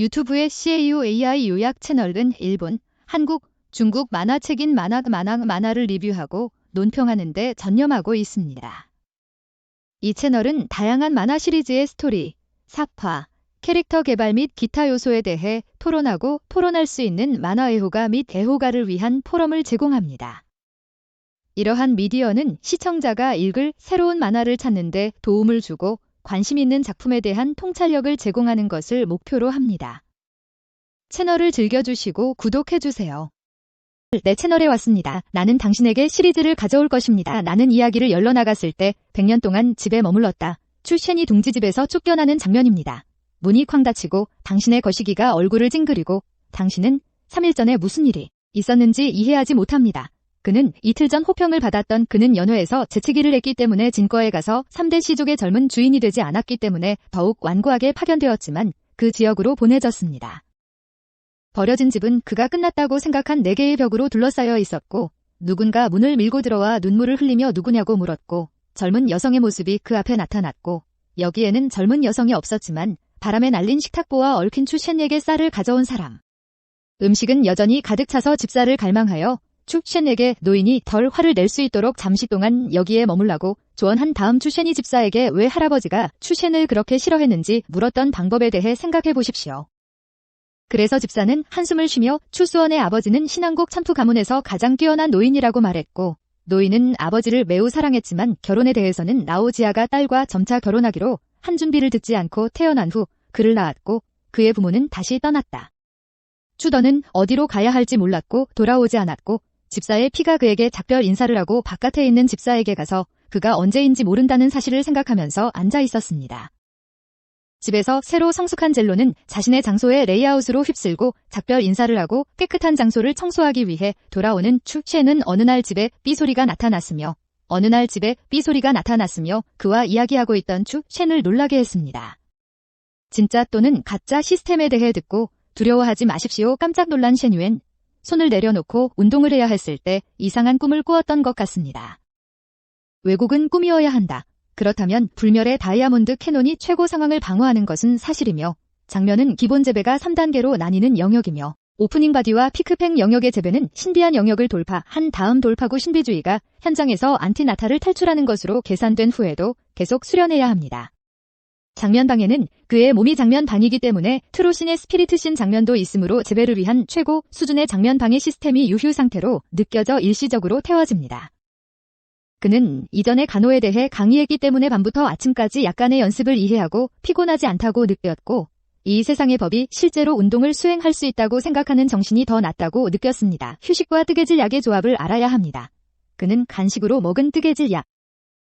유튜브의 CAUAI 요약 채널은 일본, 한국, 중국 만화책인 만화를 리뷰하고 논평하는 데 전념하고 있습니다. 이 채널은 다양한 만화 시리즈의 스토리, 사파, 캐릭터 개발 및 기타 요소에 대해 토론하고 토론할 수 있는 만화 애호가 및 애호가를 위한 포럼을 제공합니다. 이러한 미디어는 시청자가 읽을 새로운 만화를 찾는 데 도움을 주고 관심 있는 작품에 대한 통찰력을 제공하는 것을 목표로 합니다. 채널을 즐겨주시고 구독해주세요. 내 채널에 왔습니다. 나는 당신에게 시리즈를 가져올 것입니다. 나는 이야기를 열러나갔을 때 100년 동안 집에 머물렀다. 추쉔이 둥지집에서 쫓겨나는 장면입니다. 문이 쾅 닫히고 당신의 거시기가 얼굴을 찡그리고 당신은 3일 전에 무슨 일이 있었는지 이해하지 못합니다. 그는 이틀 전 호평을 받았던 그는 연회에서 재치기를 했기 때문에 진과에 가서 3대 시족의 젊은 주인이 되지 않았기 때문에 더욱 완고하게 파견되었지만 그 지역으로 보내졌습니다. 버려진 집은 그가 끝났다고 생각한 4개의 벽으로 둘러싸여 있었고 누군가 문을 밀고 들어와 눈물을 흘리며 누구냐고 물었고 젊은 여성의 모습이 그 앞에 나타났고 여기에는 젊은 여성이 없었지만 바람에 날린 식탁보와 얽힌 추쉔에게 쌀을 가져온 사람. 음식은 여전히 가득 차서 집사를 갈망하여 추쉔에게 노인이 덜 화를 낼 수 있도록 잠시 동안 여기에 머물라고 조언한 다음 추쉔이 집사에게 왜 할아버지가 추쉔을 그렇게 싫어했는지 물었던 방법에 대해 생각해 보십시오. 그래서 집사는 한숨을 쉬며 추수원의 아버지는 신안국 참프 가문에서 가장 뛰어난 노인이라고 말했고 노인은 아버지를 매우 사랑했지만 결혼에 대해서는 나오지아가 딸과 점차 결혼하기로 한 준비를 듣지 않고 태어난 후 그를 낳았고 그의 부모는 다시 떠났다. 추더는 어디로 가야 할지 몰랐고 돌아오지 않았고 집사의 피가 그에게 작별 인사를 하고 바깥에 있는 집사에게 가서 그가 언제인지 모른다는 사실을 생각하면서 앉아 있었습니다. 집에서 새로 성숙한 젤로는 자신의 장소의 레이아웃으로 휩쓸고 작별 인사를 하고 깨끗한 장소를 청소하기 위해 돌아오는 추쉔은 어느 날 집에 삐소리가 나타났으며 그와 이야기하고 있던 추쉔을 놀라게 했습니다. 진짜 또는 가짜 시스템에 대해 듣고 두려워하지 마십시오. 깜짝 놀란 쉔유엔 손을 내려놓고 운동을 해야 했을 때 이상한 꿈을 꾸었던 것 같습니다. 왜곡은 꿈이어야 한다. 그렇다면 불멸의 다이아몬드 캐논이 최고 상황을 방어하는 것은 사실이며 장면은 기본 재배가 3단계로 나뉘는 영역이며 오프닝 바디와 피크팩 영역의 재배는 신비한 영역을 돌파한 다음 돌파구 신비주의가 현장에서 안티나타를 탈출하는 것으로 계산된 후에도 계속 수련해야 합니다. 장면방에는 그의 몸이 장면방이기 때문에 트로신의 스피리트신 장면도 있으므로 재배를 위한 최고 수준의 장면방해 시스템이 유휴 상태로 느껴져 일시적으로 태워집니다. 그는 이전에 간호에 대해 강의했기 때문에 밤부터 아침까지 약간의 연습을 이해하고 피곤하지 않다고 느꼈고 이 세상의 법이 실제로 운동을 수행할 수 있다고 생각하는 정신이 더 낫다고 느꼈습니다. 휴식과 뜨개질 약의 조합을 알아야 합니다. 그는 간식으로 먹은 뜨개질 약.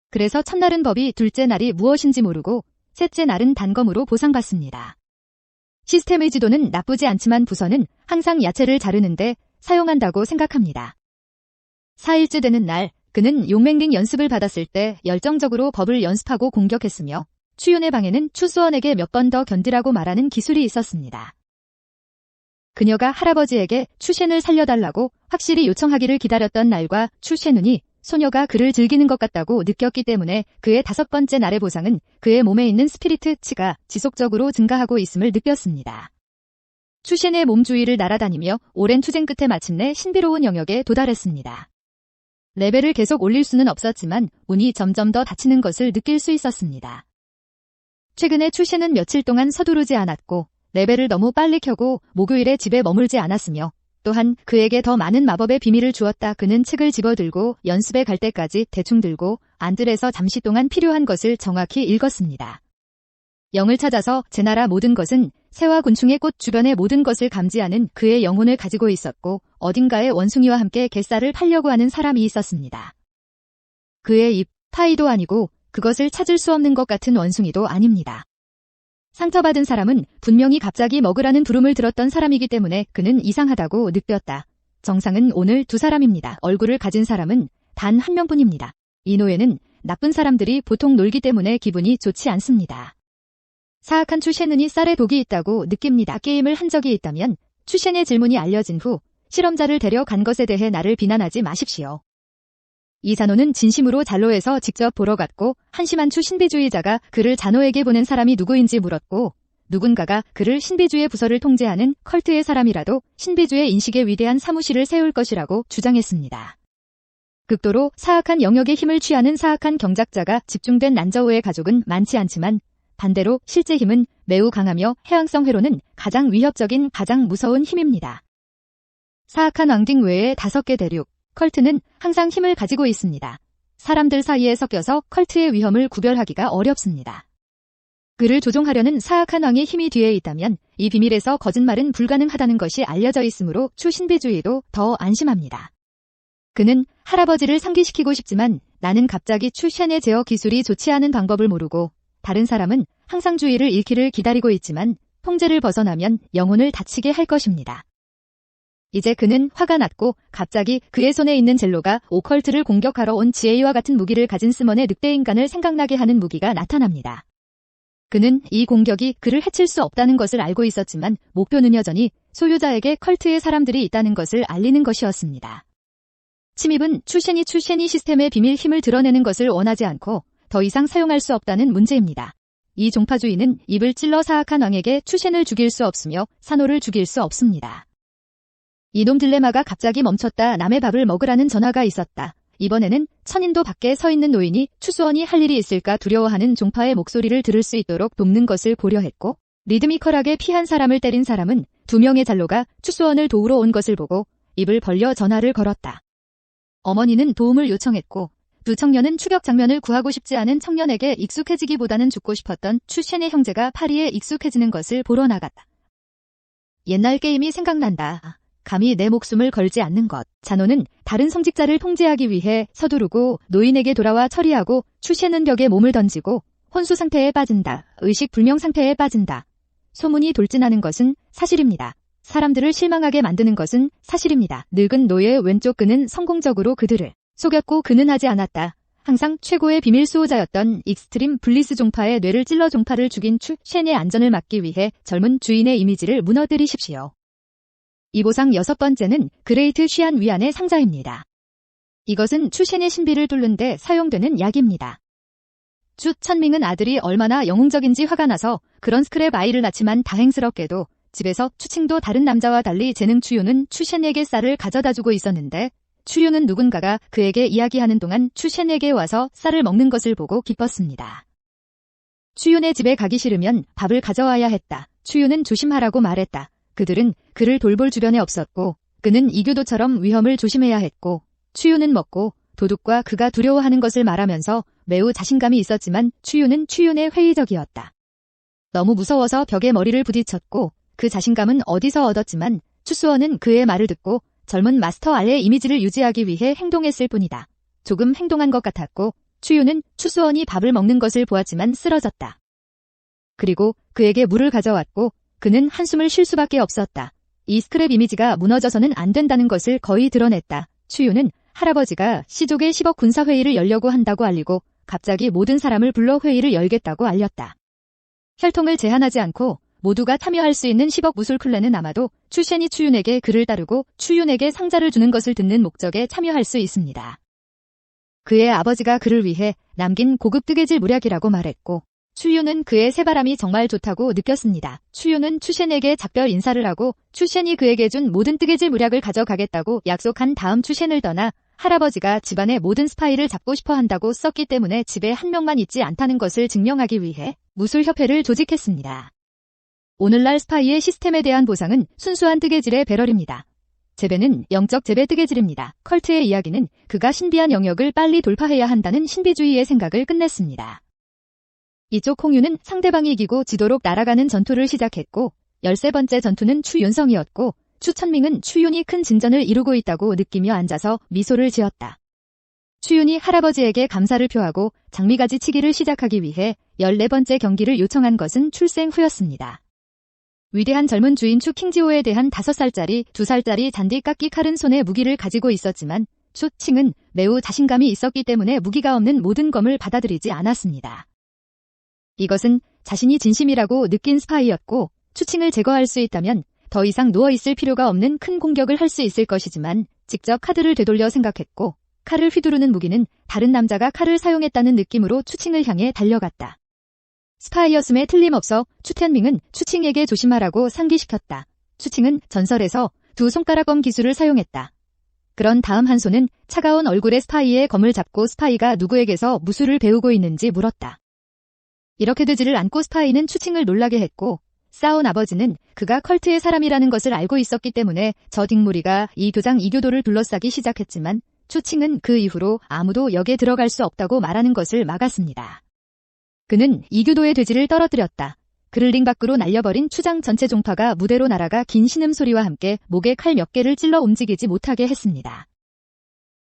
그래서 첫날은 법이 둘째 날이 무엇인지 모르고 셋째 날은 단검으로 보상받습니다. 시스템의 지도는 나쁘지 않지만 부서는 항상 야채를 자르는데 사용한다고 생각합니다. 4일째 되는 날 그는 용맹링 연습을 받았을 때 열정적으로 법을 연습하고 공격했으며 추윤의 방에는 추수원에게 몇 번 더 견디라고 말하는 기술이 있었습니다. 그녀가 할아버지에게 추쉔을 살려달라고 확실히 요청하기를 기다렸던 날과 추쉔이 소녀가 그를 즐기는 것 같다고 느꼈기 때문에 그의 5번째 날의 보상은 그의 몸에 있는 스피리트 치가 지속적으로 증가하고 있음을 느꼈습니다. 추쉔의 몸 주위를 날아다니며 오랜 투쟁 끝에 마침내 신비로운 영역에 도달했습니다. 레벨을 계속 올릴 수는 없었지만 운이 점점 더 닫히는 것을 느낄 수 있었습니다. 최근에 추쉔은 며칠 동안 서두르지 않았고 레벨을 너무 빨리 켜고 목요일에 집에 머물지 않았으며 또한 그에게 더 많은 마법의 비밀을 주었다. 그는 책을 집어들고 연습에 갈 때까지 대충 들고 안들에서 잠시 동안 필요한 것을 정확히 읽었습니다. 영을 찾아서 제나라 모든 것은 새와 곤충의 꽃 주변의 모든 것을 감지하는 그의 영혼을 가지고 있었고 어딘가에 원숭이와 함께 갯살을 팔려고 하는 사람이 있었습니다. 그의 입, 파이도 아니고 그것을 찾을 수 없는 것 같은 원숭이도 아닙니다. 상처받은 사람은 분명히 갑자기 먹으라는 부름을 들었던 사람이기 때문에 그는 이상하다고 느꼈다. 정상은 오늘 2사람입니다. 얼굴을 가진 사람은 단 1명뿐입니다. 이 노예는 나쁜 사람들이 보통 놀기 때문에 기분이 좋지 않습니다. 사악한 추쉔이 쌀에 독이 있다고 느낍니다. 게임을 한 적이 있다면 추쉔의 질문이 알려진 후 실험자를 데려간 것에 대해 나를 비난하지 마십시오. 이 잔호는 진심으로 잔로에서 직접 보러 갔고 한심한 추 신비주의자가 그를 잔호에게 보낸 사람이 누구인지 물었고 누군가가 그를 신비주의 부서를 통제하는 컬트의 사람이라도 신비주의 인식의 위대한 사무실을 세울 것이라고 주장했습니다. 극도로 사악한 영역의 힘을 취하는 사악한 경작자가 집중된 난저우의 가족은 많지 않지만 반대로 실제 힘은 매우 강하며 해왕성 회로는 가장 위협적인 가장 무서운 힘입니다. 사악한 왕딩 외에 5개 대륙, 컬트는 항상 힘을 가지고 있습니다. 사람들 사이에 섞여서 컬트의 위험을 구별하기가 어렵습니다. 그를 조종하려는 사악한 왕의 힘이 뒤에 있다면 이 비밀에서 거짓말은 불가능하다는 것이 알려져 있으므로 추신비주의도 더 안심합니다. 그는 할아버지를 상기시키고 싶지만 나는 갑자기 추셴의 제어 기술이 좋지 않은 방법을 모르고 다른 사람은 항상 주의를 잃기를 기다리고 있지만 통제를 벗어나면 영혼을 다치게 할 것입니다. 이제 그는 화가 났고 갑자기 그의 손에 있는 젤로가 오컬트를 공격하러 온 지혜와 같은 무기를 가진 스먼의 늑대인간을 생각나게 하는 무기가 나타납니다. 그는 이 공격이 그를 해칠 수 없다는 것을 알고 있었지만 목표는 여전히 소유자에게 컬트의 사람들이 있다는 것을 알리는 것이었습니다. 침입은 추셴이 시스템의 비밀 힘을 드러내는 것을 원하지 않고 더 이상 사용할 수 없다는 문제입니다. 이 종파주의는 입을 찔러 사악한 왕에게 추셴을 죽일 수 없으며 산호를 죽일 수 없습니다. 이놈 딜레마가 갑자기 멈췄다. 남의 밥을 먹으라는 전화가 있었다. 이번에는 천인도 밖에 서 있는 노인이 추수원이 할 일이 있을까 두려워하는 종파의 목소리를 들을 수 있도록 돕는 것을 고려했고 리드미컬하게 피한 사람을 때린 사람은 2명의 잔로가 추수원을 도우러 온 것을 보고 입을 벌려 전화를 걸었다. 어머니는 도움을 요청했고 두 청년은 추격 장면을 구하고 싶지 않은 청년에게 익숙해지기보다는 죽고 싶었던 추셴의 형제가 파리에 익숙해지는 것을 보러 나갔다. 옛날 게임이 생각난다. 감히 내 목숨을 걸지 않는 것. 잔호는 다른 성직자를 통제하기 위해 서두르고 노인에게 돌아와 처리하고 추셴은 벽에 몸을 던지고 혼수 상태에 빠진다. 의식 불명 상태에 빠진다. 소문이 돌진하는 것은 사실입니다. 사람들을 실망하게 만드는 것은 사실입니다. 늙은 노예의 왼쪽 그는 성공적으로 그들을 속였고 그는 하지 않았다. 항상 최고의 비밀 수호자였던 익스트림 블리스 종파의 뇌를 찔러 종파를 죽인 추셴의 안전을 막기 위해 젊은 주인의 이미지를 무너뜨리십시오. 이 보상 6번째는 그레이트 쉬안 위안의 상자입니다. 이것은 추셴의 신비를 뚫는 데 사용되는 약입니다. 추 천밍은 아들이 얼마나 영웅적인지 화가 나서 그런 스크랩 아이를 낳지만 다행스럽게도 집에서 추칭도 다른 남자와 달리 재능 추유는 추셴에게 쌀을 가져다주고 있었는데 추유는 누군가가 그에게 이야기하는 동안 추셴에게 와서 쌀을 먹는 것을 보고 기뻤습니다. 추윤의 집에 가기 싫으면 밥을 가져와야 했다. 추유는 조심하라고 말했다. 그들은 그를 돌볼 주변에 없었고 그는 이교도처럼 위험을 조심해야 했고 추유는 먹고 도둑과 그가 두려워하는 것을 말하면서 매우 자신감이 있었지만 추유는 추윤의 회의적이었다. 너무 무서워서 벽에 머리를 부딪혔고 그 자신감은 어디서 얻었지만 추수원은 그의 말을 듣고 젊은 마스터 알의 이미지를 유지하기 위해 행동했을 뿐이다. 조금 행동한 것 같았고 추유는 추수원이 밥을 먹는 것을 보았지만 쓰러졌다. 그리고 그에게 물을 가져왔고 그는 한숨을 쉴 수밖에 없었다. 이 스크랩 이미지가 무너져서는 안 된다는 것을 거의 드러냈다. 추유는 할아버지가 시족의 10억 군사회의를 열려고 한다고 알리고 갑자기 모든 사람을 불러 회의를 열겠다고 알렸다. 혈통을 제한하지 않고 모두가 참여할 수 있는 10억 무술 클랜은 아마도 추셴이 추윤에게 그를 따르고 추윤에게 상자를 주는 것을 듣는 목적에 참여할 수 있습니다. 그의 아버지가 그를 위해 남긴 고급 뜨개질 무략이라고 말했고 추윤은 그의 새바람이 정말 좋다고 느꼈습니다. 추윤은 추셴에게 작별 인사를 하고 추셴이 그에게 준 모든 뜨개질 무략을 가져가겠다고 약속한 다음 추셴을 떠나 할아버지가 집안의 모든 스파이를 잡고 싶어 한다고 썼기 때문에 집에 한 명만 있지 않다는 것을 증명하기 위해 무술협회를 조직했습니다. 오늘날 스파이의 시스템에 대한 보상은 순수한 뜨개질의 배럴입니다. 재배는 영적 재배 뜨개질입니다. 컬트의 이야기는 그가 신비한 영역을 빨리 돌파해야 한다는 신비주의의 생각을 끝냈습니다. 이쪽 홍유는 상대방이 이기고 지도록 날아가는 전투를 시작했고 13번째 전투는 추윤성이었고 추천밍은 추윤이 큰 진전을 이루고 있다고 느끼며 앉아서 미소를 지었다. 추윤이 할아버지에게 감사를 표하고 장미가지 치기를 시작하기 위해 14번째 경기를 요청한 것은 출생 후였습니다. 위대한 젊은 주인 추 킹지호에 대한 5살짜리, 2살짜리 잔디 깎기 칼은 손에 무기를 가지고 있었지만 추 칭은 매우 자신감이 있었기 때문에 무기가 없는 모든 검을 받아들이지 않았습니다. 이것은 자신이 진심이라고 느낀 스파이였고 추칭을 제거할 수 있다면 더 이상 누워있을 필요가 없는 큰 공격을 할 수 있을 것이지만 직접 카드를 되돌려 생각했고 칼을 휘두르는 무기는 다른 남자가 칼을 사용했다는 느낌으로 추칭을 향해 달려갔다. 스파이였음에 틀림없어 추텐밍은 추칭에게 조심하라고 상기시켰다. 추칭은 전설에서 두 손가락검 기술을 사용했다. 그런 다음 한 손은 차가운 얼굴의 스파이의 검을 잡고 스파이가 누구에게서 무술을 배우고 있는지 물었다. 이렇게 되지를 않고 스파이는 추칭을 놀라게 했고 싸운 아버지는 그가 컬트의 사람이라는 것을 알고 있었기 때문에 저 딩무리가 이 교장 이교도를 둘러싸기 시작했지만 추칭은 그 이후로 아무도 역에 들어갈 수 없다고 말하는 것을 막았습니다. 그는 이교도의 돼지를 떨어뜨렸다. 그를 링 밖으로 날려버린 추장 전체 종파가 무대로 날아가 긴 신음소리와 함께 목에 칼 몇 개를 찔러 움직이지 못하게 했습니다.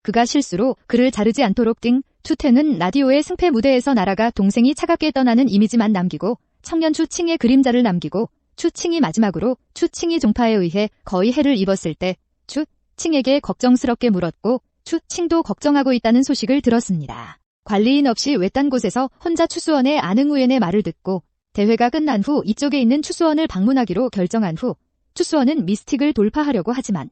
그가 실수로 그를 자르지 않도록 추텐은 라디오의 승패 무대에서 날아가 동생이 차갑게 떠나는 이미지만 남기고 청년 추칭의 그림자를 남기고 추칭이 마지막으로 추칭이 종파에 의해 거의 해를 입었을 때 추칭에게 걱정스럽게 물었고 추칭도 걱정하고 있다는 소식을 들었습니다. 관리인 없이 외딴 곳에서 혼자 추수원의 안흥우엔의 말을 듣고 대회가 끝난 후 이쪽에 있는 추수원을 방문하기로 결정한 후 추수원은 미스틱을 돌파하려고 하지만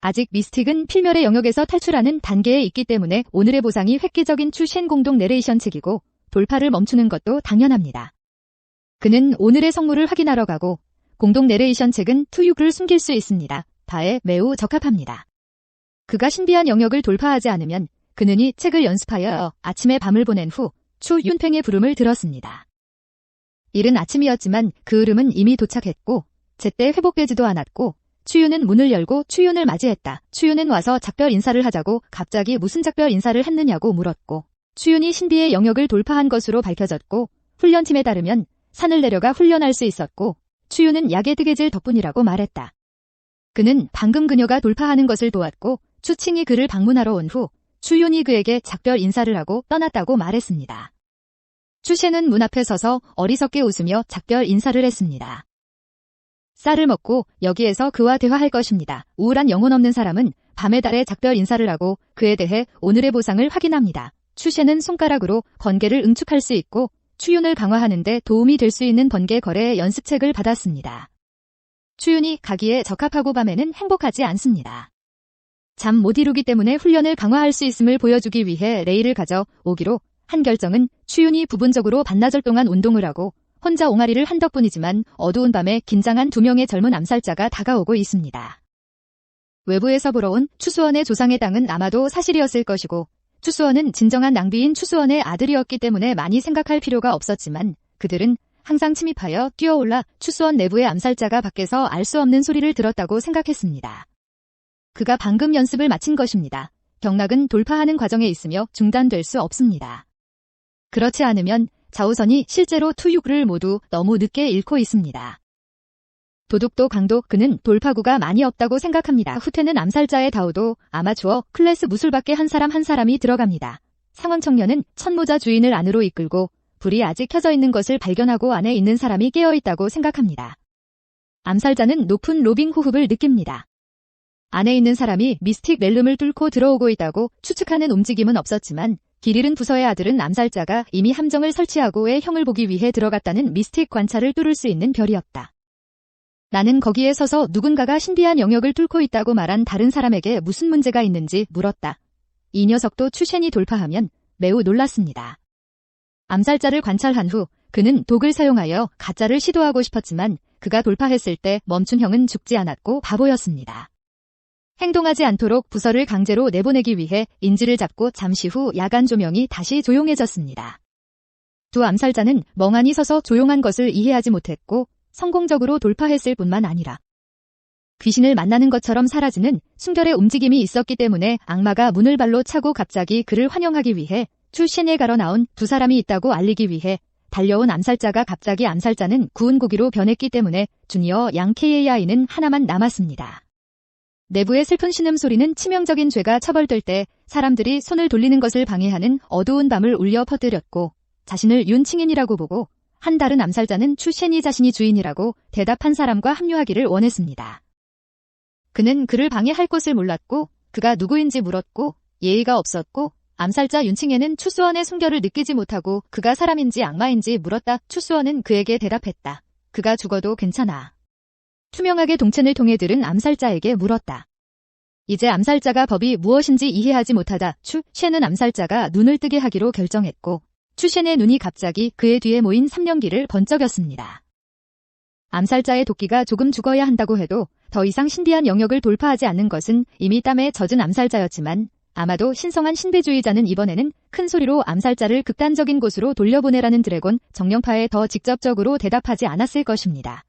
아직 미스틱은 필멸의 영역에서 탈출하는 단계에 있기 때문에 오늘의 보상이 획기적인 추셴 공동 내레이션 책이고 돌파를 멈추는 것도 당연합니다. 그는 오늘의 성물을 확인하러 가고 공동 내레이션 책은 투육을 숨길 수 있습니다. 바에 매우 적합합니다. 그가 신비한 영역을 돌파하지 않으면 그는 이 책을 연습하여 아침에 밤을 보낸 후 추윤팽의 부름을 들었습니다. 이른 아침이었지만 그 울음은 이미 도착했고 제때 회복되지도 않았고 추윤은 문을 열고 추윤을 맞이했다. 추윤은 와서 작별 인사를 하자고 갑자기 무슨 작별 인사를 했느냐고 물었고 추윤이 신비의 영역을 돌파한 것으로 밝혀졌고 훈련팀에 따르면 산을 내려가 훈련할 수 있었고 추윤은 약의 뜨개질 덕분이라고 말했다. 그는 방금 그녀가 돌파하는 것을 도왔고 추칭이 그를 방문하러 온 후 추윤이 그에게 작별 인사를 하고 떠났다고 말했습니다. 추셴은 문 앞에 서서 어리석게 웃으며 작별 인사를 했습니다. 쌀을 먹고 여기에서 그와 대화할 것입니다. 우울한 영혼 없는 사람은 밤에 달에 작별 인사를 하고 그에 대해 오늘의 보상을 확인합니다. 추셴은 손가락으로 번개를 응축할 수 있고 추윤을 강화하는 데 도움이 될 수 있는 번개 거래의 연습책을 받았습니다. 추윤이 가기에 적합하고 밤에는 행복하지 않습니다. 잠 못 이루기 때문에 훈련을 강화할 수 있음을 보여주기 위해 레이를 가져 오기로 한 결정은 추윤이 부분적으로 반나절 동안 운동을 하고 혼자 옹알이를 한 덕분이지만 어두운 밤에 긴장한 두 명의 젊은 암살자가 다가오고 있습니다. 외부에서 보러 온 추수원의 조상의 땅은 아마도 사실이었을 것이고 추수원은 진정한 낭비인 추수원의 아들이었기 때문에 많이 생각할 필요가 없었지만 그들은 항상 침입하여 뛰어올라 추수원 내부의 암살자가 밖에서 알 수 없는 소리를 들었다고 생각했습니다. 그가 방금 연습을 마친 것입니다. 경락은 돌파하는 과정에 있으며 중단될 수 없습니다. 그렇지 않으면 자우선이 실제로 투육을 모두 너무 늦게 잃고 있습니다. 도둑도 강도 그는 돌파구가 많이 없다고 생각합니다. 후퇴는 암살자의 다우도 아마추어 클래스 무술밖에 한 사람이 들어갑니다. 상황 청년은 천모자 주인을 안으로 이끌고 불이 아직 켜져 있는 것을 발견하고 안에 있는 사람이 깨어있다고 생각합니다. 암살자는 높은 로빙 호흡을 느낍니다. 안에 있는 사람이 미스틱 렐름을 뚫고 들어오고 있다고 추측하는 움직임은 없었지만 길 잃은 부서의 아들은 암살자가 이미 함정을 설치하고의 형을 보기 위해 들어갔다는 미스틱 관찰을 뚫을 수 있는 별이었다. 나는 거기에 서서 누군가가 신비한 영역을 뚫고 있다고 말한 다른 사람에게 무슨 문제가 있는지 물었다. 이 녀석도 추셴이 돌파하면 매우 놀랐습니다. 암살자를 관찰한 후 그는 독을 사용하여 가짜를 시도하고 싶었지만 그가 돌파했을 때 멈춘 형은 죽지 않았고 바보였습니다. 행동하지 않도록 부서를 강제로 내보내기 위해 인지를 잡고 잠시 후 야간 조명이 다시 조용해졌습니다. 두 암살자는 멍하니 서서 조용한 것을 이해하지 못했고 성공적으로 돌파했을 뿐만 아니라 귀신을 만나는 것처럼 사라지는 순결의 움직임이 있었기 때문에 악마가 문을 발로 차고 갑자기 그를 환영하기 위해 추셴에 갈아 나온 두 사람이 있다고 알리기 위해 달려온 암살자가 갑자기 암살자는 구운 고기로 변했기 때문에 주니어 양 KAI는 하나만 남았습니다. 내부의 슬픈 신음소리는 치명적인 죄가 처벌될 때 사람들이 손을 돌리는 것을 방해하는 어두운 밤을 울려 퍼뜨렸고 자신을 윤칭인이라고 보고 한 다른 암살자는 추셴이 자신이 주인이라고 대답한 사람과 합류하기를 원했습니다. 그는 그를 방해할 것을 몰랐고 그가 누구인지 물었고 예의가 없었고 암살자 윤칭에는 추수원의 순결을 느끼지 못하고 그가 사람인지 악마인지 물었다. 추수원은 그에게 대답했다. 그가 죽어도 괜찮아. 투명하게 동첸을 통해 들은 암살자에게 물었다. 이제 암살자가 법이 무엇인지 이해하지 못하다 추셴은 암살자가 눈을 뜨게 하기로 결정했고 추셴의 눈이 갑자기 그의 뒤에 모인 3년기를 번쩍였습니다. 암살자의 도끼가 조금 죽어야 한다고 해도 더 이상 신비한 영역을 돌파하지 않는 것은 이미 땀에 젖은 암살자였지만 아마도 신성한 신비주의자는 이번에는 큰 소리로 암살자를 극단적인 곳으로 돌려보내라는 드래곤 정령파에 더 직접적으로 대답하지 않았을 것입니다.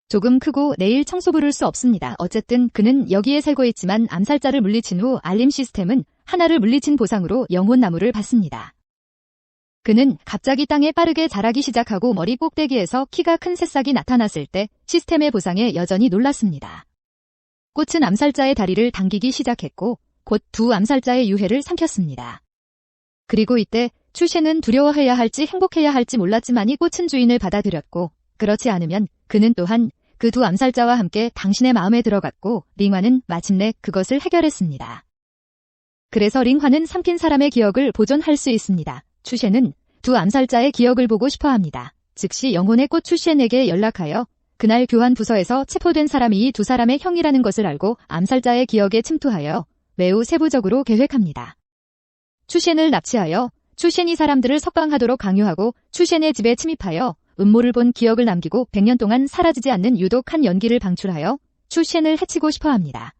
조금 크고 내일 청소 부를 수 없습니다. 어쨌든 그는 여기에 살고 있지만 암살자를 물리친 후 알림 시스템은 하나를 물리친 보상으로 영혼나무를 받습니다. 그는 갑자기 땅에 빠르게 자라기 시작하고 머리 꼭대기에서 키가 큰 새싹이 나타났을 때 시스템의 보상에 여전히 놀랐습니다. 꽃은 암살자의 다리를 당기기 시작했고 곧 두 암살자의 유해를 삼켰습니다. 그리고 이때 추셴은 두려워해야 할지 행복해야 할지 몰랐지만 이 꽃은 주인을 받아들였고 그렇지 않으면 그는 또한 그 두 암살자와 함께 당신의 마음에 들어갔고 링화는 마침내 그것을 해결했습니다. 그래서 링화는 삼킨 사람의 기억을 보존할 수 있습니다. 추셴은 두 암살자의 기억을 보고 싶어합니다. 즉시 영혼의 꽃 추셴에게 연락하여 그날 교환 부서에서 체포된 사람이 이 두 사람의 형이라는 것을 알고 암살자의 기억에 침투하여 매우 세부적으로 계획합니다. 추셴을 납치하여 추셴이 사람들을 석방하도록 강요하고 추셴의 집에 침입하여 음모를 본 기억을 남기고 100년 동안 사라지지 않는 유독한 연기를 방출하여 추셴을 해치고 싶어합니다.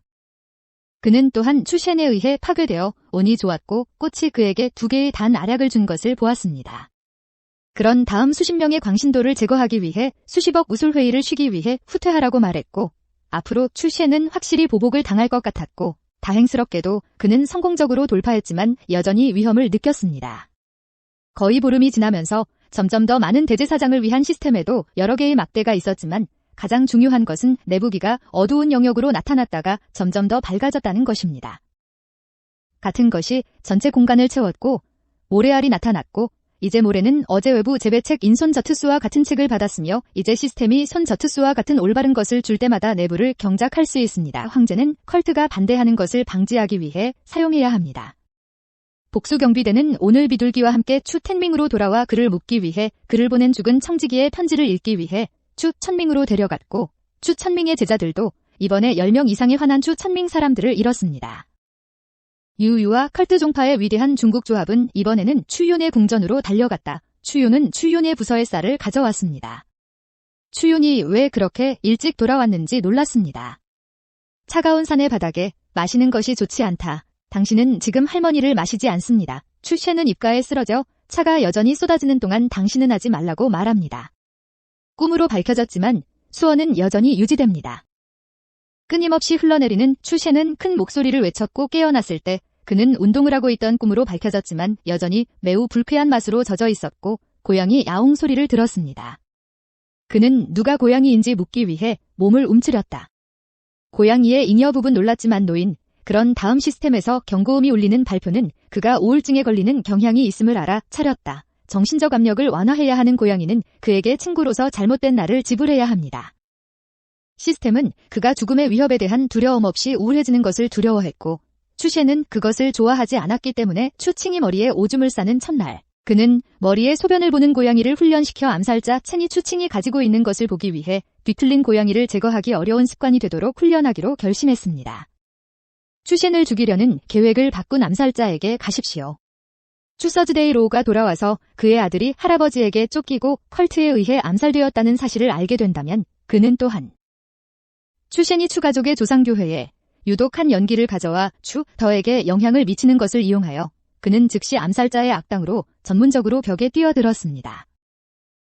그는 또한 추셴에 의해 파괴되어 운이 좋았고 꽃이 그에게 2개의 단 알약을 준 것을 보았습니다. 그런 다음 수십 명의 광신도를 제거하기 위해 수십억 우술회의를 쉬기 위해 후퇴하라고 말했고 앞으로 추셴은 확실히 보복을 당할 것 같았고 다행스럽게도 그는 성공적으로 돌파했지만 여전히 위험을 느꼈습니다. 거의 보름이 지나면서 점점 더 많은 대제사장을 위한 시스템에도 여러 개의 막대가 있었지만 가장 중요한 것은 내부기가 어두운 영역으로 나타났다가 점점 더 밝아졌다는 것입니다. 같은 것이 전체 공간을 채웠고 모래알이 나타났고 이제 모래는 어제 외부 재배책 인손 저트수와 같은 책을 받았으며 이제 시스템이 손 저트수와 같은 올바른 것을 줄 때마다 내부를 경작할 수 있습니다. 황제는 컬트가 반대하는 것을 방지하기 위해 사용해야 합니다. 복수경비대는 오늘 비둘기와 함께 추 텐밍으로 돌아와 그를 묻기 위해 그를 보낸 죽은 청지기의 편지를 읽기 위해 추 천밍으로 데려갔고 추 천밍의 제자들도 이번에 10명 이상의 화난 추 천밍 사람들을 잃었습니다. 유유와 컬트 종파의 위대한 중국 조합은 이번에는 추윤의 궁전으로 달려갔다. 추윤은 추윤의 부서의 쌀을 가져왔습니다. 추윤이 왜 그렇게 일찍 돌아왔는지 놀랐습니다. 차가운 산의 바닥에 마시는 것이 좋지 않다. 당신은 지금 할머니를 마시지 않습니다. 추셴은 입가에 쓰러져 차가 여전히 쏟아지는 동안 당신은 하지 말라고 말합니다. 꿈으로 밝혀졌지만 수어는 여전히 유지됩니다. 끊임없이 흘러내리는 추셴은 큰 목소리를 외쳤고 깨어났을 때 그는 운동을 하고 있던 꿈으로 밝혀졌지만 여전히 매우 불쾌한 맛으로 젖어 있었고 고양이 야옹 소리를 들었습니다. 그는 누가 고양이인지 묻기 위해 몸을 움츠렸다. 고양이의 잉여 부분 놀랐지만 노인 그런 다음 시스템에서 경고음이 울리는 발표는 그가 우울증에 걸리는 경향이 있음을 알아 차렸다. 정신적 압력을 완화해야 하는 고양이는 그에게 친구로서 잘못된 날을 지불해야 합니다. 시스템은 그가 죽음의 위협에 대한 두려움 없이 우울해지는 것을 두려워했고 추셴은 그것을 좋아하지 않았기 때문에 추칭이 머리에 오줌을 싸는 첫날 그는 머리에 소변을 보는 고양이를 훈련시켜 암살자 첸이 추칭이 가지고 있는 것을 보기 위해 뒤틀린 고양이를 제거하기 어려운 습관이 되도록 훈련하기로 결심했습니다. 추셴을 죽이려는 계획을 바꾼 암살자에게 가십시오. 추서즈데이 로우가 돌아와서 그의 아들이 할아버지에게 쫓기고 컬트에 의해 암살되었다는 사실을 알게 된다면 그는 또한 추셴이 추가족의 조상교회에 유독한 연기를 가져와 더에게 영향을 미치는 것을 이용하여 그는 즉시 암살자의 악당으로 전문적으로 벽에 뛰어들었습니다.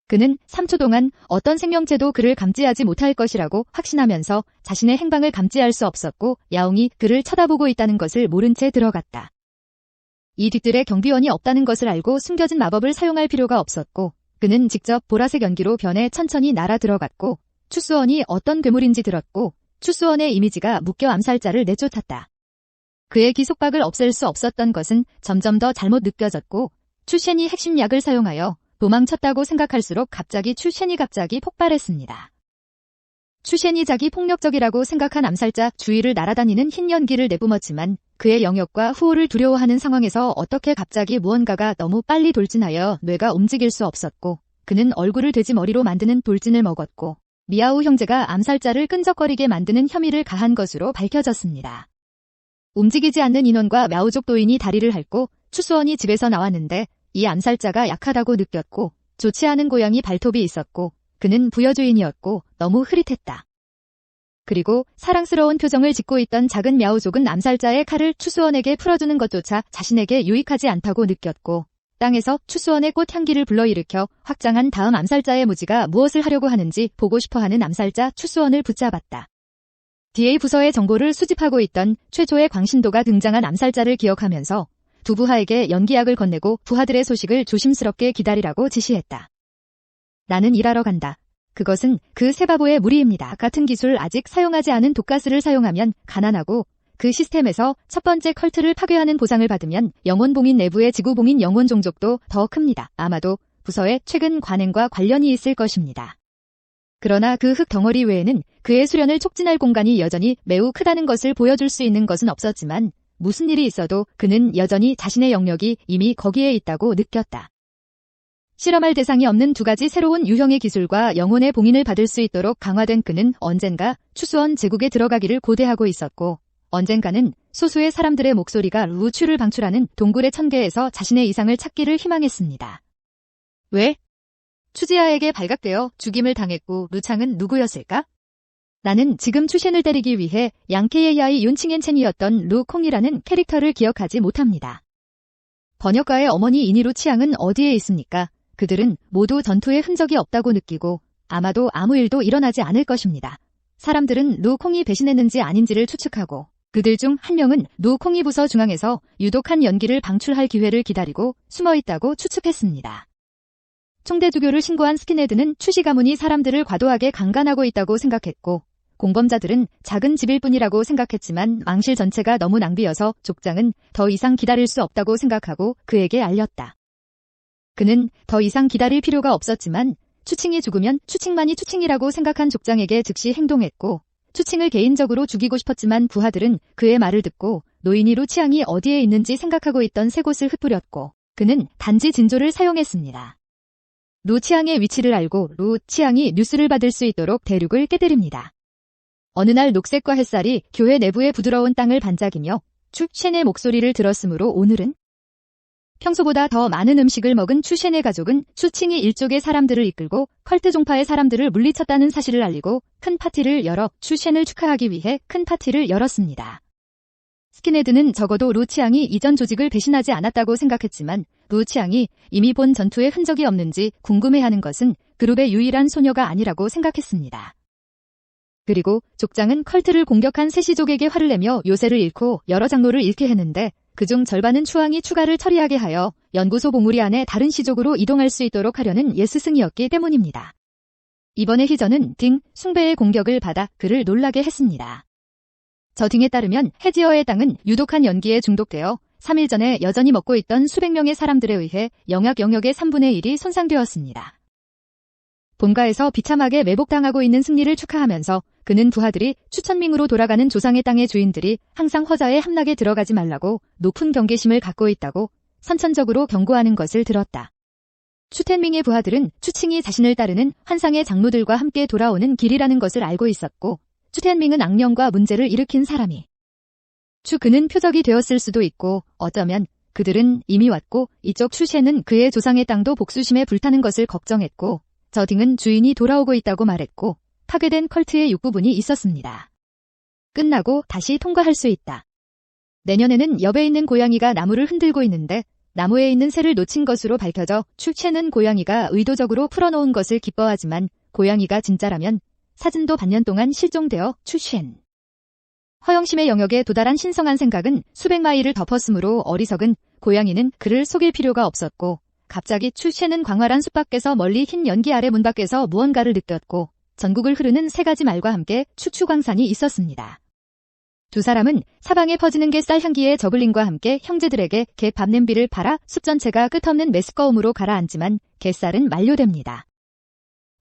그는 3초 동안 어떤 생명체도 그를 감지하지 못할 것이라고 확신하면서 자신의 행방을 감지할 수 없었고 야옹이 그를 쳐다보고 있다는 것을 모른 채 들어갔다. 이 뒤뜰에 경비원이 없다는 것을 알고 숨겨진 마법을 사용할 필요가 없었고 그는 직접 보라색 연기로 변해 천천히 날아 들어갔고 추수원이 어떤 괴물인지 들었고 추수원의 이미지가 묶여 암살자를 내쫓았다. 그의 기속박을 없앨 수 없었던 것은 점점 더 잘못 느껴졌고 추셴이 핵심 약을 사용하여 도망쳤다고 생각할수록 추셴이 갑자기 폭발했습니다. 추셴이 자기 폭력적이라고 생각한 암살자 주위를 날아다니는 흰 연기를 내뿜었지만 그의 영역과 후호를 두려워하는 상황에서 어떻게 갑자기 무언가가 너무 빨리 돌진하여 뇌가 움직일 수 없었고 그는 얼굴을 돼지 머리로 만드는 돌진을 먹었고 미아우 형제가 암살자를 끈적거리게 만드는 혐의를 가한 것으로 밝혀졌습니다. 움직이지 않는 인원과 мя우족 도인이 다리를 핥고 추수원이 집에서 나왔는데 이 암살자가 약하다고 느꼈고 좋지 않은 고양이 발톱이 있었고 그는 부여주인이었고 너무 흐릿했다. 그리고 사랑스러운 표정을 짓고 있던 작은 мя우족은 암살자의 칼을 추수원에게 풀어주는 것조차 자신에게 유익하지 않다고 느꼈고 땅에서 추수원의 꽃향기를 불러일으켜 확장한 다음 암살자의 무지가 무엇을 하려고 하는지 보고 싶어하는 암살자 추수원을 붙잡았다. DA 부서의 정보를 수집하고 있던 최초의 광신도가 등장한 암살자를 기억하면서 두 부하에게 연기약을 건네고 부하들의 소식을 조심스럽게 기다리라고 지시했다. 나는 일하러 간다. 그것은 그 세바보의 무리입니다. 같은 기술 아직 사용하지 않은 독가스를 사용하면 가난하고 그 시스템에서 첫 번째 컬트를 파괴하는 보상을 받으면 영혼봉인 내부의 지구봉인 영혼 종족도 더 큽니다. 아마도 부서의 최근 관행과 관련이 있을 것입니다. 그러나 그 흙 덩어리 외에는 그의 수련을 촉진할 공간이 여전히 매우 크다는 것을 보여줄 수 있는 것은 없었지만 무슨 일이 있어도 그는 여전히 자신의 영역이 이미 거기에 있다고 느꼈다. 실험할 대상이 없는 두 가지 새로운 유형의 기술과 영혼의 봉인을 받을 수 있도록 강화된 그는 언젠가 추수원 제국에 들어가기를 고대하고 있었고 언젠가는 소수의 사람들의 목소리가 루추를 방출하는 동굴의 천계에서 자신의 이상을 찾기를 희망했습니다. 왜? 추지아에게 발각되어 죽임을 당했고 루창은 누구였을까? 나는 지금 추셴을 때리기 위해 양케이아이 윤칭엔첸이었던 루콩이라는 캐릭터를 기억하지 못합니다. 번역가의 어머니 이니루 치앙은 어디에 있습니까? 그들은 모두 전투에 흔적이 없다고 느끼고 아마도 아무 일도 일어나지 않을 것입니다. 사람들은 루콩이 배신했는지 아닌지를 추측하고 그들 중 한 명은 루콩이 부서 중앙에서 유독한 연기를 방출할 기회를 기다리고 숨어있다고 추측했습니다. 총대주교를 신고한 스킨헤드는 추시 가문이 사람들을 과도하게 강간하고 있다고 생각했고 공범자들은 작은 집일 뿐이라고 생각했지만 망실 전체가 너무 낭비여서 족장은 더 이상 기다릴 수 없다고 생각하고 그에게 알렸다. 그는 더 이상 기다릴 필요가 없었지만 추칭이 죽으면 추칭만이 추칭이라고 생각한 족장에게 즉시 행동했고 추칭을 개인적으로 죽이고 싶었지만 부하들은 그의 말을 듣고 노인이 루치앙이 어디에 있는지 생각하고 있던 새 곳을 흩뿌렸고 그는 단지 진조를 사용했습니다. 루치앙의 위치를 알고 루치앙이 뉴스를 받을 수 있도록 대륙을 깨뜨립니다. 어느 날 녹색과 햇살이 교회 내부의 부드러운 땅을 반짝이며 추셴의 목소리를 들었으므로 오늘은 평소보다 더 많은 음식을 먹은 추셴의 가족은 추칭이 일족의 사람들을 이끌고 컬트 종파의 사람들을 물리쳤다는 사실을 알리고 큰 파티를 열어 추셴을 축하하기 위해 큰 파티를 열었습니다. 스킨헤드는 적어도 루치앙이 이전 조직을 배신하지 않았다고 생각했지만 루치앙이 이미 본 전투의 흔적이 없는지 궁금해하는 것은 그룹의 유일한 소녀가 아니라고 생각했습니다. 그리고 족장은 컬트를 공격한 세시족에게 화를 내며 요새를 잃고 여러 장로를 잃게 했는데 그중 절반은 추앙이 추가를 처리하게 하여 연구소 봉우리 안에 다른 시족으로 이동할 수 있도록 하려는 예스승이었기 때문입니다. 이번에 희저는 딩 숭배의 공격을 받아 그를 놀라게 했습니다. 저 딩에 따르면 해지어의 땅은 유독한 연기에 중독되어 3일 전에 여전히 먹고 있던 수백 명의 사람들에 의해 영역 영역의 3분의 1이 손상되었습니다. 본가에서 비참하게 매복당하고 있는 승리를 축하하면서 그는 부하들이 추천밍으로 돌아가는 조상의 땅의 주인들이 항상 허자의 함락에 들어가지 말라고 높은 경계심을 갖고 있다고 선천적으로 경고하는 것을 들었다. 추텐밍의 부하들은 추칭이 자신을 따르는 환상의 장로들과 함께 돌아오는 길이라는 것을 알고 있었고 추텐밍은 악령과 문제를 일으킨 사람이 그는 표적이 되었을 수도 있고 어쩌면 그들은 이미 왔고 이쪽 추셴은 그의 조상의 땅도 복수심에 불타는 것을 걱정했고 저 딩은 주인이 돌아오고 있다고 말했고 파괴된 컬트의 6부분이 있었습니다. 끝나고 다시 통과할 수 있다. 내년에는 옆에 있는 고양이가 나무를 흔들고 있는데 나무에 있는 새를 놓친 것으로 밝혀져 추셴은 고양이가 의도적으로 풀어놓은 것을 기뻐하지만 고양이가 진짜라면 사진도 반년 동안 실종되어 추셴. 허영심의 영역에 도달한 신성한 생각은 수백 마일을 덮었으므로 어리석은 고양이는 그를 속일 필요가 없었고 갑자기 추셴은 광활한 숲 밖에서 멀리 흰 연기 아래 문 밖에서 무언가를 느꼈고 전국을 흐르는 세 가지 말과 함께 추추광산이 있었습니다. 두 사람은 사방에 퍼지는 갯살 향기의 저블린과 함께 형제들에게 개 밥 냄비를 팔아 숲 전체가 끝없는 메스꺼움으로 가라앉지만 갯살은 만료됩니다.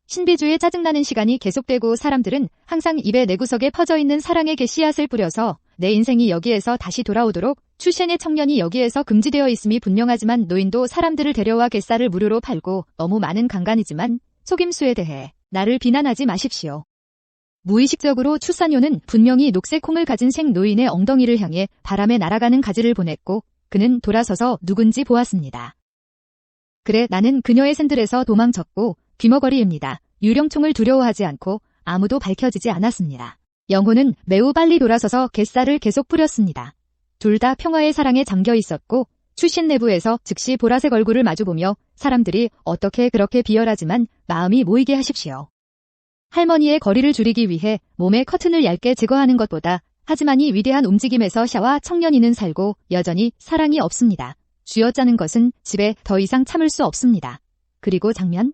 신비주의 짜증나는 시간이 계속되고 사람들은 항상 입의 내구석에 퍼져있는 사랑의 개 씨앗을 뿌려서 내 인생이 여기에서 다시 돌아오도록 추셴의 청년이 여기에서 금지되어 있음이 분명하지만 노인도 사람들을 데려와 갯살을 무료로 팔고 너무 많은 강간이지만 속임수에 대해 나를 비난하지 마십시오. 무의식적으로 추산요는 분명히 녹색 콩을 가진 생 노인의 엉덩이를 향해 바람에 날아가는 가지를 보냈고 그는 돌아서서 누군지 보았습니다. 그래 나는 그녀의 샌들에서 도망쳤고 귀머거리입니다. 유령총을 두려워하지 않고 아무도 밝혀지지 않았습니다. 영호는 매우 빨리 돌아서서 갯살을 계속 뿌렸습니다. 둘 다 평화의 사랑에 잠겨 있었고 추신 내부에서 즉시 보라색 얼굴을 마주보며 사람들이 어떻게 그렇게 비열하지만 마음이 모이게 하십시오. 할머니의 거리를 줄이기 위해 몸의 커튼을 얇게 제거하는 것보다 하지만 이 위대한 움직임에서 샤와 청년이는 살고 여전히 사랑이 없습니다. 쥐어짜는 것은 집에 더 이상 참을 수 없습니다. 그리고 장면?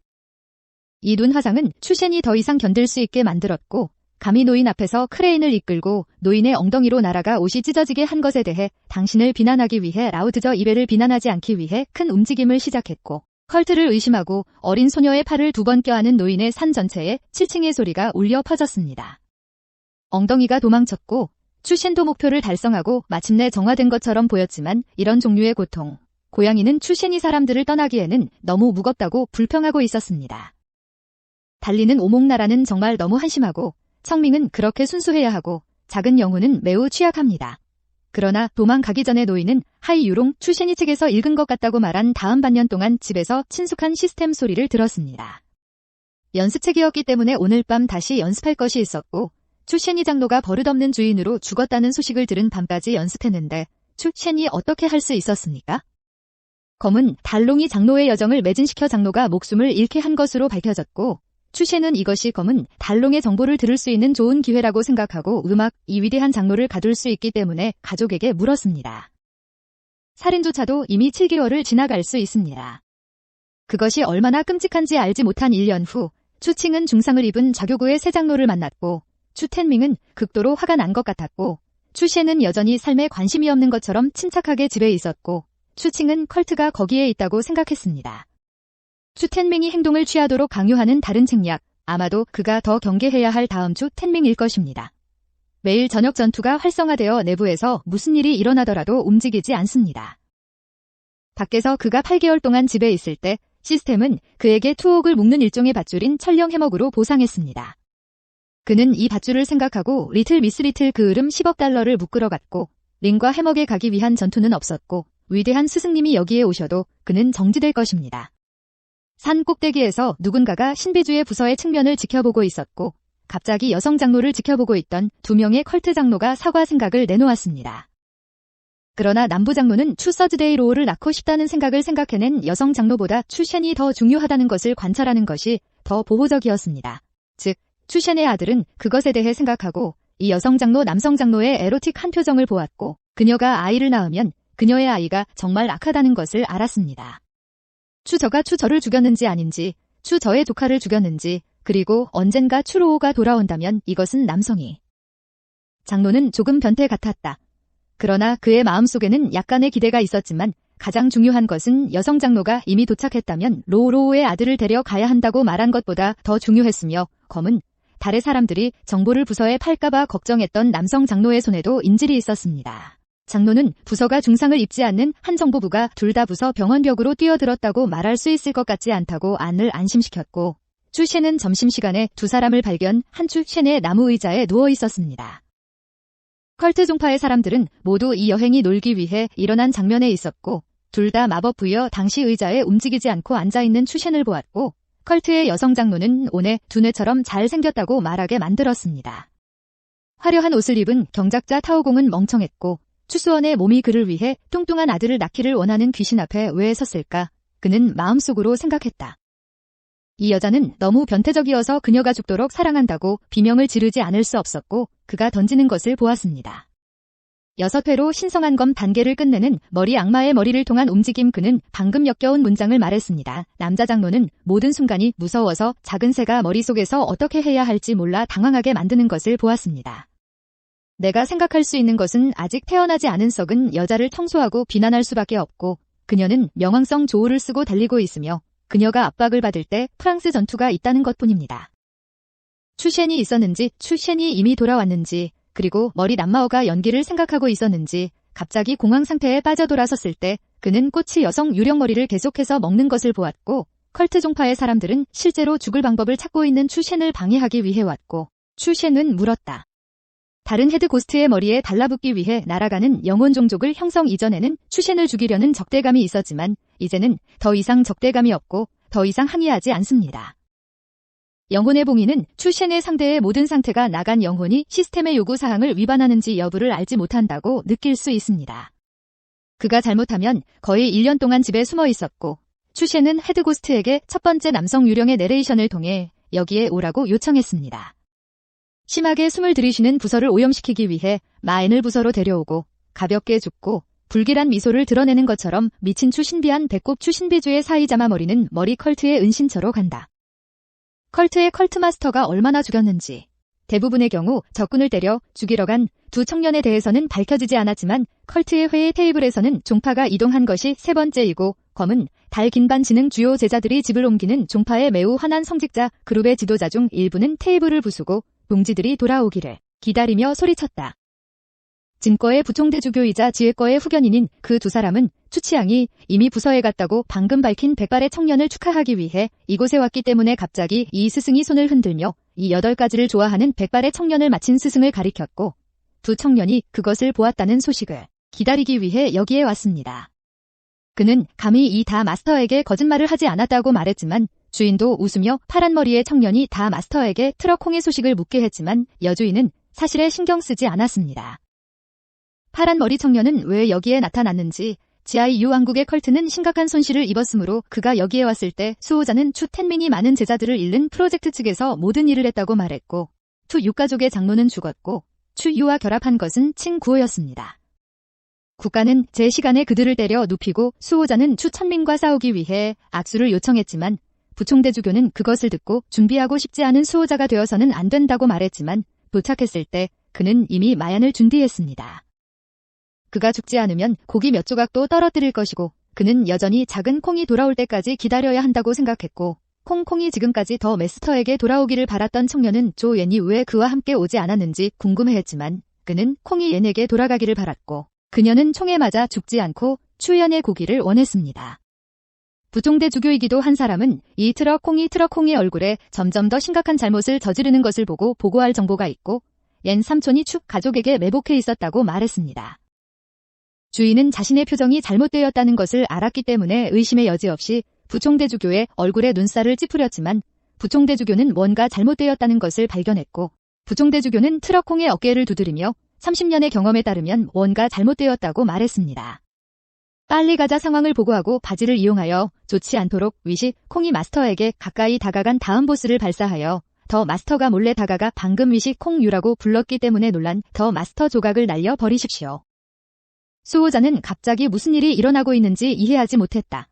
이 눈 화상은 추신이 더 이상 견딜 수 있게 만들었고 감히 노인 앞에서 크레인을 이끌고 노인의 엉덩이로 날아가 옷이 찢어지게 한 것에 대해 당신을 비난하기 위해 라우드저 이베를 비난하지 않기 위해 큰 움직임을 시작했고 컬트를 의심하고 어린 소녀의 팔을 2번 껴안은 노인의 산 전체에 칠칭의 소리가 울려 퍼졌습니다. 엉덩이가 도망쳤고 추신도 목표를 달성하고 마침내 정화된 것처럼 보였지만 이런 종류의 고통, 고양이는 추신이 사람들을 떠나기에는 너무 무겁다고 불평하고 있었습니다. 달리는 오목나라는 정말 너무 한심하고 청밍은 그렇게 순수해야 하고 작은 영혼은 매우 취약합니다. 그러나 도망가기 전에 노인은 하이 유롱 추신이 측에서 읽은 것 같다고 말한 다음 반년 동안 집에서 친숙한 시스템 소리를 들었습니다. 연습책이었기 때문에 오늘 밤 다시 연습할 것이 있었고 추신이 장로가 버릇없는 주인으로 죽었다는 소식을 들은 밤까지 연습했는데 추신이 어떻게 할 수 있었습니까? 검은 달롱이 장로의 여정을 매진시켜 장로가 목숨을 잃게 한 것으로 밝혀졌고 추신은 이것이 검은 달롱의 정보를 들을 수 있는 좋은 기회라고 생각하고 이 위대한 장로를 가둘 수 있기 때문에 가족에게 물었습니다. 살인조차도 이미 7개월을 지나갈 수 있습니다. 그것이 얼마나 끔찍한지 알지 못한 1년 후 추칭은 중상을 입은 좌교구의 새 장로를 만났고 추텐밍은 극도로 화가 난 것 같았고 추신은 여전히 삶에 관심이 없는 것처럼 침착하게 집에 있었고 추칭은 컬트가 거기에 있다고 생각했습니다. 추텐밍이 행동을 취하도록 강요하는 다른 책략, 아마도 그가 더 경계해야 할 다음 추텐밍일 것입니다. 매일 저녁 전투가 활성화되어 내부에서 무슨 일이 일어나더라도 움직이지 않습니다. 밖에서 그가 8개월 동안 집에 있을 때 시스템은 그에게 투옥을 묶는 일종의 밧줄인 천령 해먹으로 보상했습니다. 그는 이 밧줄을 생각하고 리틀 미스 리틀 그 으름 10억 달러를 묶으러 갔고 링과 해먹에 가기 위한 전투는 없었고 위대한 스승님이 여기에 오셔도 그는 정지될 것입니다. 산 꼭대기에서 누군가가 신비주의 부서의 측면을 지켜보고 있었고 갑자기 여성 장로를 지켜보고 있던 2명의 컬트 장로가 사과 생각을 내놓았습니다. 그러나 남부 장로는 추 서즈데이 로우를 낳고 싶다는 생각을 생각해낸 여성 장로보다 추셴이 더 중요하다는 것을 관찰하는 것이 더 보호적이었습니다. 즉, 추셴의 아들은 그것에 대해 생각하고 이 여성 장로 남성 장로의 에로틱한 표정을 보았고 그녀가 아이를 낳으면 그녀의 아이가 정말 악하다는 것을 알았습니다. 추저가 추저를 죽였는지 아닌지, 추저의 조카를 죽였는지, 그리고 언젠가 추로우가 돌아온다면 이것은 남성이. 장로는 조금 변태 같았다. 그러나 그의 마음속에는 약간의 기대가 있었지만 가장 중요한 것은 여성 장로가 이미 도착했다면 로우의 아들을 데려가야 한다고 말한 것보다 더 중요했으며 검은 달의 사람들이 정보를 부서에 팔까봐 걱정했던 남성 장로의 손에도 인질이 있었습니다. 장로는 부서가 중상을 입지 않는 한 정보부가 둘 다 부서 병원벽으로 뛰어들었다고 말할 수 있을 것 같지 않다고 안을 안심시켰고 추셴은 점심시간에 두 사람을 발견 한 추셴의 나무 의자에 누워 있었습니다. 컬트 종파의 사람들은 모두 이 여행이 놀기 위해 일어난 장면에 있었고 둘 다 마법 부여 당시 의자에 움직이지 않고 앉아있는 추셴을 보았고 컬트의 여성 장로는 온에 두뇌처럼 잘생겼다고 말하게 만들었습니다. 화려한 옷을 입은 경작자 타오공은 멍청했고 추수원의 몸이 그를 위해 뚱뚱한 아들을 낳기를 원하는 귀신 앞에 왜 섰을까? 그는 마음속으로 생각했다. 이 여자는 너무 변태적이어서 그녀가 죽도록 사랑한다고 비명을 지르지 않을 수 없었고 그가 던지는 것을 보았습니다. 6회로 신성한 검 단계를 끝내는 머리 악마의 머리를 통한 움직임 그는 방금 역겨운 문장을 말했습니다. 남자 장로는 모든 순간이 무서워서 작은 새가 머릿속에서 어떻게 해야 할지 몰라 당황하게 만드는 것을 보았습니다. 내가 생각할 수 있는 것은 아직 태어나지 않은 썩은 여자를 청소하고 비난할 수밖에 없고 그녀는 명왕성 조우를 쓰고 달리고 있으며 그녀가 압박을 받을 때 프랑스 전투가 있다는 것뿐입니다. 추셴이 있었는지 추셴이 이미 돌아왔는지 그리고 머리 남마어가 연기를 생각하고 있었는지 갑자기 공황 상태에 빠져 돌아섰을 때 그는 꽃이 여성 유령머리를 계속해서 먹는 것을 보았고 컬트 종파의 사람들은 실제로 죽을 방법을 찾고 있는 추셴을 방해하기 위해 왔고 추셴은 물었다. 다른 헤드 고스트의 머리에 달라붙기 위해 날아가는 영혼 종족을 형성 이전에는 추셴을 죽이려는 적대감이 있었지만 이제는 더 이상 적대감이 없고 더 이상 항의하지 않습니다. 영혼의 봉인은 추셴의 상대의 모든 상태가 나간 영혼이 시스템의 요구사항을 위반하는지 여부를 알지 못한다고 느낄 수 있습니다. 그가 잘못하면 거의 1년 동안 집에 숨어 있었고 추셴은 헤드고스트에게 첫 번째 남성 유령의 내레이션을 통해 여기에 오라고 요청했습니다. 심하게 숨을 들이쉬는 부서를 오염시키기 위해 마엔을 부서로 데려오고 가볍게 죽고 불길한 미소를 드러내는 것처럼 미친 추신비한 배꼽 추신비주의 사이자마 머리는 머리 컬트의 은신처로 간다. 컬트의 컬트 마스터가 얼마나 죽였는지 대부분의 경우 적군을 때려 죽이러 간 두 청년에 대해서는 밝혀지지 않았지만 컬트의 회의 테이블에서는 종파가 이동한 것이 세 번째이고 검은 달 긴반 지능 주요 제자들이 집을 옮기는 종파의 매우 환한 성직자 그룹의 지도자 중 일부는 테이블을 부수고 동지들이 돌아오기를 기다리며 소리쳤다. 진거의 부총대주교이자 지혜거의 후견인인 그 두 사람은 추치양이 이미 부서에 갔다고 방금 밝힌 백발의 청년을 축하하기 위해 이곳에 왔기 때문에 갑자기 이 스승이 손을 흔들며 이 8가지를 좋아하는 백발의 청년을 마친 스승을 가리켰고 두 청년이 그것을 보았다는 소식을 기다리기 위해 여기에 왔습니다. 그는 감히 이 다 마스터에게 거짓말을 하지 않았다고 말했지만 주인도 웃으며 파란 머리의 청년이 다 마스터에게 트럭콩의 소식을 묻게 했지만 여주인은 사실에 신경 쓰지 않았습니다. 파란 머리 청년은 왜 여기에 나타났는지 GIU 왕국의 컬트는 심각한 손실을 입었으므로 그가 여기에 왔을 때 수호자는 추 텐민이 많은 제자들을 잃는 프로젝트 측에서 모든 일을 했다고 말했고 투 육가족의 장로는 죽었고 추 유와 결합한 것은 칭 구호였습니다. 국가는 제 시간에 그들을 때려 눕히고 수호자는 추 천민과 싸우기 위해 악수를 요청했지만 부총대주교는 그것을 듣고 준비하고 싶지 않은 수호자가 되어서는 안 된다고 말했지만 도착했을 때 그는 이미 마얀을 준비했습니다. 그가 죽지 않으면 고기 몇 조각도 떨어뜨릴 것이고 그는 여전히 작은 콩이 돌아올 때까지 기다려야 한다고 생각했고 콩콩이 지금까지 더 메스터에게 돌아오기를 바랐던 청년은 조 옌이 왜 그와 함께 오지 않았는지 궁금해했지만 그는 콩이 옌에게 돌아가기를 바랐고 그녀는 총에 맞아 죽지 않고 추연의 고기를 원했습니다. 부총대 주교이기도 한 사람은 이 트럭콩의 얼굴에 점점 더 심각한 잘못을 저지르는 것을 보고 보고할 정보가 있고 옌 삼촌이 축 가족에게 매복해 있었다고 말했습니다. 주인은 자신의 표정이 잘못되었다는 것을 알았기 때문에 의심의 여지 없이 부총대주교의 얼굴에 눈살을 찌푸렸지만 부총대주교는 뭔가 잘못되었다는 것을 발견했고 부총대주교는 트럭콩의 어깨를 두드리며 30년의 경험에 따르면 뭔가 잘못되었다고 말했습니다. 빨리 가자 상황을 보고하고 바지를 이용하여 좋지 않도록 위시 콩이 마스터에게 가까이 다가간 다음 보스를 발사하여 더 마스터가 몰래 다가가 방금 위시 콩유라고 불렀기 때문에 놀란 더 마스터 조각을 날려 버리십시오. 수호자는 갑자기 무슨 일이 일어나고 있는지 이해하지 못했다.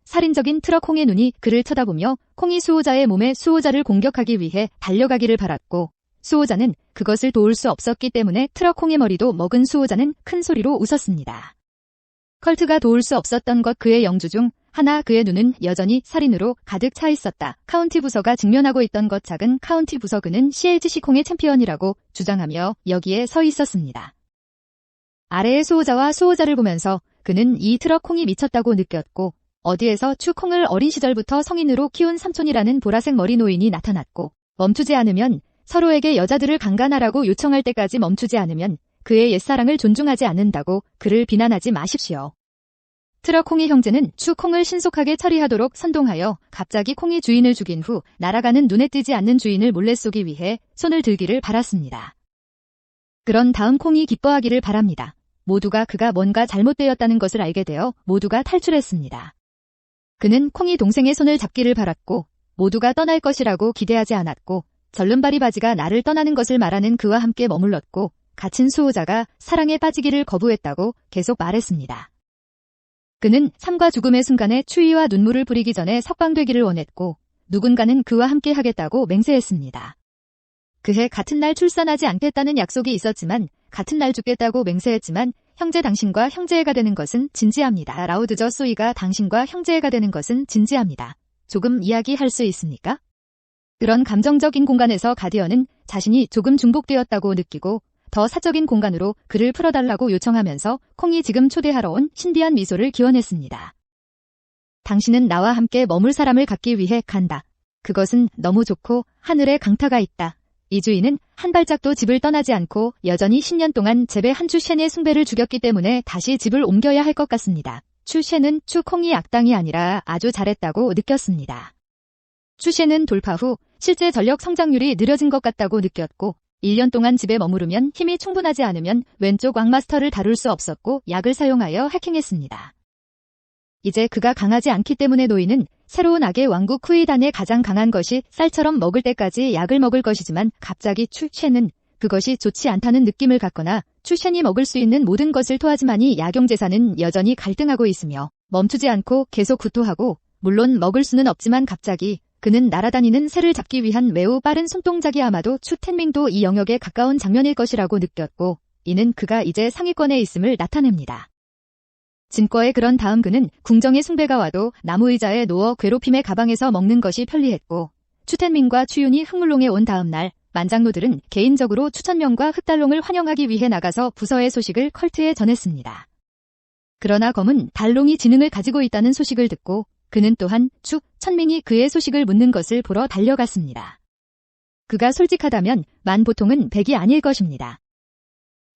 살인적인 트럭콩의 눈이 그를 쳐다보며 콩이 수호자의 몸에 수호자를 공격하기 위해 달려가기를 바랐고 수호자는 그것을 도울 수 없었기 때문에 트럭콩의 머리도 먹은 수호자는 큰 소리로 웃었습니다. 컬트가 도울 수 없었던 것 그의 영주 중 하나 그의 눈은 여전히 살인으로 가득 차 있었다. 카운티 부서가 직면하고 있던 것 작은 카운티 부서 그는 CHC 콩의 챔피언이라고 주장하며 여기에 서 있었습니다. 아래의 수호자와 수호자를 보면서 그는 이 트럭콩이 미쳤다고 느꼈고 어디에서 추콩을 어린 시절부터 성인으로 키운 삼촌이라는 보라색 머리 노인이 나타났고 멈추지 않으면 서로에게 여자들을 강간하라고 요청할 때까지 멈추지 않으면 그의 옛사랑을 존중하지 않는다고 그를 비난하지 마십시오. 트럭콩의 형제는 추콩을 신속하게 처리하도록 선동하여 갑자기 콩이 주인을 죽인 후 날아가는 눈에 띄지 않는 주인을 몰래 쏘기 위해 손을 들기를 바랐습니다. 그런 다음 콩이 기뻐하기를 바랍니다. 모두가 그가 뭔가 잘못되었다는 것을 알게 되어 모두가 탈출했습니다. 그는 콩이 동생의 손을 잡기를 바랐고 모두가 떠날 것이라고 기대하지 않았고 절름발이 바지가 나를 떠나는 것을 말하는 그와 함께 머물렀고 갇힌 수호자가 사랑에 빠지기를 거부했다고 계속 말했습니다. 그는 삶과 죽음의 순간에 추위와 눈물을 뿌리기 전에 석방되기를 원했고 누군가는 그와 함께 하겠다고 맹세했습니다. 그해 같은 날 출산하지 않겠다는 약속이 있었지만 같은 날 죽겠다고 맹세했지만 형제 당신과 형제애가 되는 것은 진지합니다. 라우드저 소이가 당신과 형제애가 되는 것은 진지합니다. 조금 이야기할 수 있습니까? 그런 감정적인 공간에서 가디언은 자신이 조금 중복되었다고 느끼고 더 사적인 공간으로 그를 풀어달라고 요청하면서 콩이 지금 초대하러 온 신비한 미소를 기원했습니다. 당신은 나와 함께 머물 사람을 갖기 위해 간다. 그것은 너무 좋고 하늘에 강타가 있다. 이주인은 한 발짝도 집을 떠나지 않고 여전히 10년 동안 제배 한추 셴의 숭배를 죽였기 때문에 다시 집을 옮겨야 할 것 같습니다. 추 셴은 추 콩이 악당이 아니라 아주 잘했다고 느꼈습니다. 추 셴은 돌파 후 실제 전력 성장률이 느려진 것 같다고 느꼈고 1년 동안 집에 머무르면 힘이 충분하지 않으면 왼쪽 왕마스터를 다룰 수 없었고 약을 사용하여 해킹했습니다. 이제 그가 강하지 않기 때문에 노인은 새로운 악의 왕국 쿠이단에 가장 강한 것이 쌀처럼 먹을 때까지 약을 먹을 것이지만 갑자기 추 셴은 그것이 좋지 않다는 느낌을 갖거나 추 셴이 먹을 수 있는 모든 것을 토하지만이 약용제사는 여전히 갈등하고 있으며 멈추지 않고 계속 구토하고 물론 먹을 수는 없지만 갑자기 그는 날아다니는 새를 잡기 위한 매우 빠른 손동작이 아마도 추 텐밍도 이 영역에 가까운 장면일 것이라고 느꼈고 이는 그가 이제 상위권에 있음을 나타냅니다. 진과의 그런 다음 그는 궁정의 숭배가 와도 나무의자에 누워 괴롭힘의 가방에서 먹는 것이 편리했고 추텐민과 추윤이 흑물롱에 온 다음 날 만장노들은 개인적으로 추천명과 흑달롱을 환영하기 위해 나가서 부서의 소식을 컬트에 전했습니다. 그러나 검은 달롱이 지능을 가지고 있다는 소식을 듣고 그는 또한 추 천민이 그의 소식을 묻는 것을 보러 달려갔습니다. 그가 솔직하다면 만 보통은 100이 아닐 것입니다.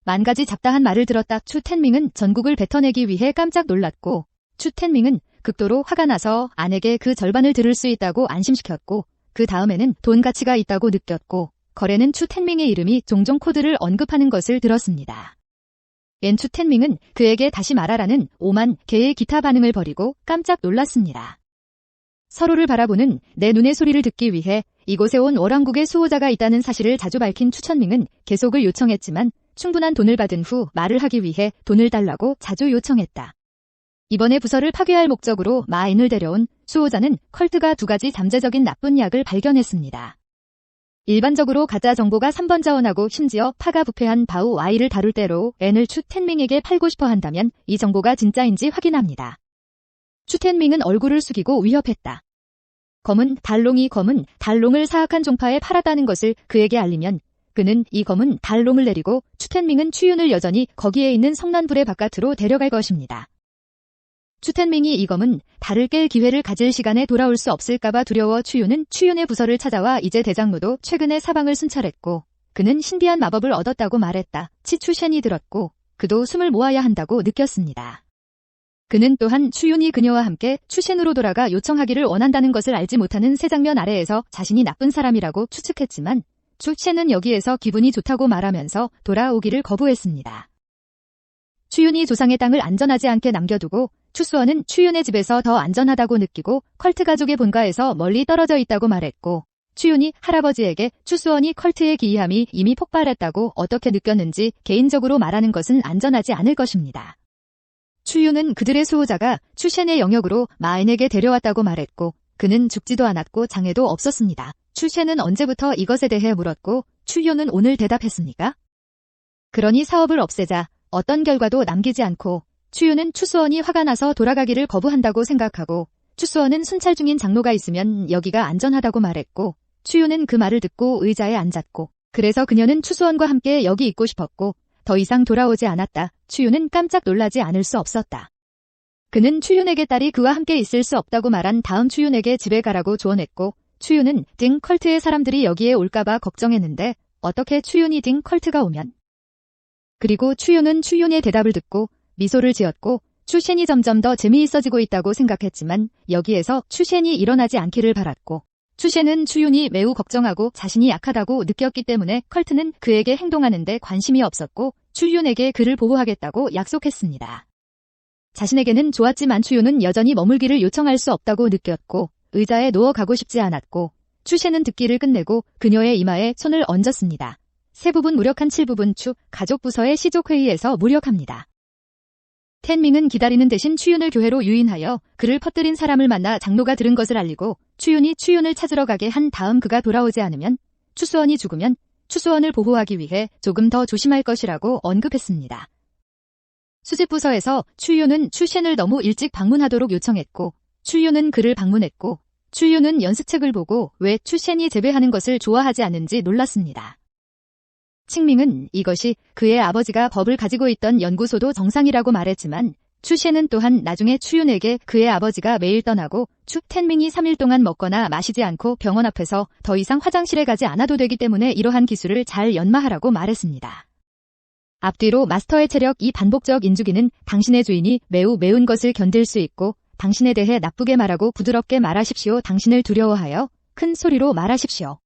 만 가지 잡다한 말을 들었다. 추 텐밍은 전국을 뱉어내기 위해 깜짝 놀랐고 추 텐밍은 극도로 화가 나서 아내게 그 절반을 들을 수 있다고 안심시켰고 그 다음에는 돈 가치가 있다고 느꼈고 거래는 추 텐밍의 이름이 종종 코드를 언급하는 것을 들었습니다. 추 텐밍은 그에게 다시 말하라는 5만 개의 기타 반응을 벌이고 깜짝 놀랐습니다. 서로를 바라보는 내 눈의 소리를 듣기 위해 이곳에 온 월왕국의 수호자가 있다는 사실을 자주 밝힌 추천밍은 계속을 요청했지만 충분한 돈을 받은 후 말을 하기 위해 돈을 달라고 자주 요청했다. 이번에 부서를 파괴할 목적으로 마인을 데려온 수호자는 컬트가 2가지 잠재적인 나쁜 약을 발견했습니다. 일반적으로 가짜 정보가 3번 자원하고 심지어 파가 부패한 바우 Y를 다룰 때로 N을 추 텐밍에게 팔고 싶어 한다면 이 정보가 진짜인지 확인합니다. 추 텐밍은 얼굴을 숙이고 위협했다. 검은 달롱을 사악한 종파에 팔았다는 것을 그에게 알리면 그는 이 검은 달롱을 내리고 추 텐밍은 추윤을 여전히 거기에 있는 성난불의 바깥으로 데려갈 것입니다. 추 텐밍이 이 검은 달을 깰 기회를 가질 시간에 돌아올 수 없을까봐 두려워 추윤은 추윤의 부서를 찾아와 이제 대장로도 최근에 사방을 순찰했고 그는 신비한 마법을 얻었다고 말했다. 추 셴이 들었고 그도 숨을 모아야 한다고 느꼈습니다. 그는 또한 추윤이 그녀와 함께 추 셴으로 돌아가 요청하기를 원한다는 것을 알지 못하는 새 장면 아래에서 자신이 나쁜 사람이라고 추측했지만 추 셴은 여기에서 기분이 좋다고 말하면서 돌아오기를 거부했습니다. 추윤이 조상의 땅을 안전하지 않게 남겨두고 추수원은 추윤의 집에서 더 안전하다고 느끼고 컬트 가족의 본가에서 멀리 떨어져 있다고 말했고 추윤이 할아버지에게 추수원이 컬트의 기이함이 이미 폭발했다고 어떻게 느꼈는지 개인적으로 말하는 것은 안전하지 않을 것입니다. 추윤은 그들의 수호자가 추 셴의 영역으로 마인에게 데려왔다고 말했고 그는 죽지도 않았고 장애도 없었습니다. 추 셴은 언제부터 이것에 대해 물었고 추윤은 오늘 대답했습니까? 그러니 사업을 없애자 어떤 결과도 남기지 않고 추윤은 추수원이 화가 나서 돌아가기를 거부한다고 생각하고 추수원은 순찰 중인 장로가 있으면 여기가 안전하다고 말했고 추윤은 그 말을 듣고 의자에 앉았고 그래서 그녀는 추수원과 함께 여기 있고 싶었고 더 이상 돌아오지 않았다. 추윤은 깜짝 놀라지 않을 수 없었다. 그는 추윤에게 딸이 그와 함께 있을 수 없다고 말한 다음 추윤에게 집에 가라고 조언했고 추윤은 딩 컬트의 사람들이 여기에 올까봐 걱정했는데 어떻게 추윤이 딩 컬트가 오면 그리고 추윤은 추윤의 대답을 듣고 미소를 지었고 추 셴이 점점 더 재미있어지고 있다고 생각했지만 여기에서 추 셴이 일어나지 않기를 바랐고 추 셴은 추윤이 매우 걱정하고 자신이 약하다고 느꼈기 때문에 컬트는 그에게 행동하는데 관심이 없었고 추윤에게 그를 보호하겠다고 약속했습니다. 자신에게는 좋았지만 추윤은 여전히 머물기를 요청할 수 없다고 느꼈고 의자에 누워 가고 싶지 않았고 추 셴은 듣기를 끝내고 그녀의 이마에 손을 얹었습니다. 세 부분 무력한 7부분 추 가족 부서의 시족회의에서 무력합니다. 텐밍은 기다리는 대신 추윤을 교회로 유인하여 그를 퍼뜨린 사람을 만나 장로가 들은 것을 알리고 추윤이 추윤을 찾으러 가게 한 다음 그가 돌아오지 않으면 추수원이 죽으면 추수원을 보호하기 위해 조금 더 조심할 것이라고 언급했습니다. 수집부서에서 추윤은 추 셴을 너무 일찍 방문하도록 요청했고 추윤은 그를 방문했고 추윤은 연습책을 보고 왜 추 셴이 재배하는 것을 좋아하지 않는지 놀랐습니다. 칭밍은 이것이 그의 아버지가 법을 가지고 있던 연구소도 정상이라고 말했지만 추셰는 또한 나중에 추윤에게 그의 아버지가 매일 떠나고 추 텐밍이 3일 동안 먹거나 마시지 않고 병원 앞에서 더 이상 화장실에 가지 않아도 되기 때문에 이러한 기술을 잘 연마하라고 말했습니다. 앞뒤로 마스터의 체력 이 반복적 인주기는 당신의 주인이 매우 매운 것을 견딜 수 있고 당신에 대해 나쁘게 말하고 부드럽게 말하십시오. 당신을 두려워하여 큰 소리로 말하십시오.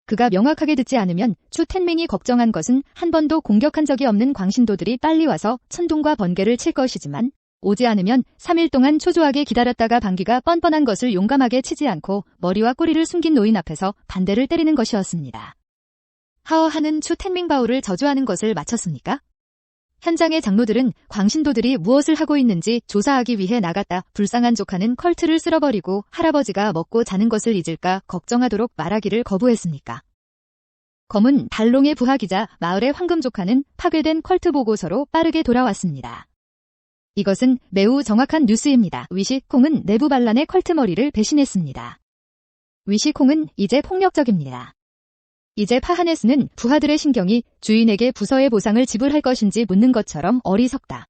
그가 명확하게 듣지 않으면 추 텐밍이 걱정한 것은 한 번도 공격한 적이 없는 광신도들이 빨리 와서 천둥과 번개를 칠 것이지만 오지 않으면 3일 동안 초조하게 기다렸다가 방귀가 뻔뻔한 것을 용감하게 치지 않고 머리와 꼬리를 숨긴 노인 앞에서 반대를 때리는 것이었습니다. 하어하는 추 텐밍바오를 저주하는 것을 마쳤습니까? 현장의 장로들은 광신도들이 무엇을 하고 있는지 조사하기 위해 나갔다. 불쌍한 조카는 컬트를 쓸어버리고 할아버지가 먹고 자는 것을 잊을까 걱정하도록 말하기를 거부했습니까? 검은 달롱의 부하기자 마을의 황금 조카는 파괴된 컬트 보고서로 빠르게 돌아왔습니다. 이것은 매우 정확한 뉴스입니다. 위시콩은 내부 반란의 컬트 머리를 배신했습니다. 위시콩은 이제 폭력적입니다. 이제 파하네스는 부하들의 신경이 주인에게 부서의 보상을 지불할 것인지 묻는 것처럼 어리석다.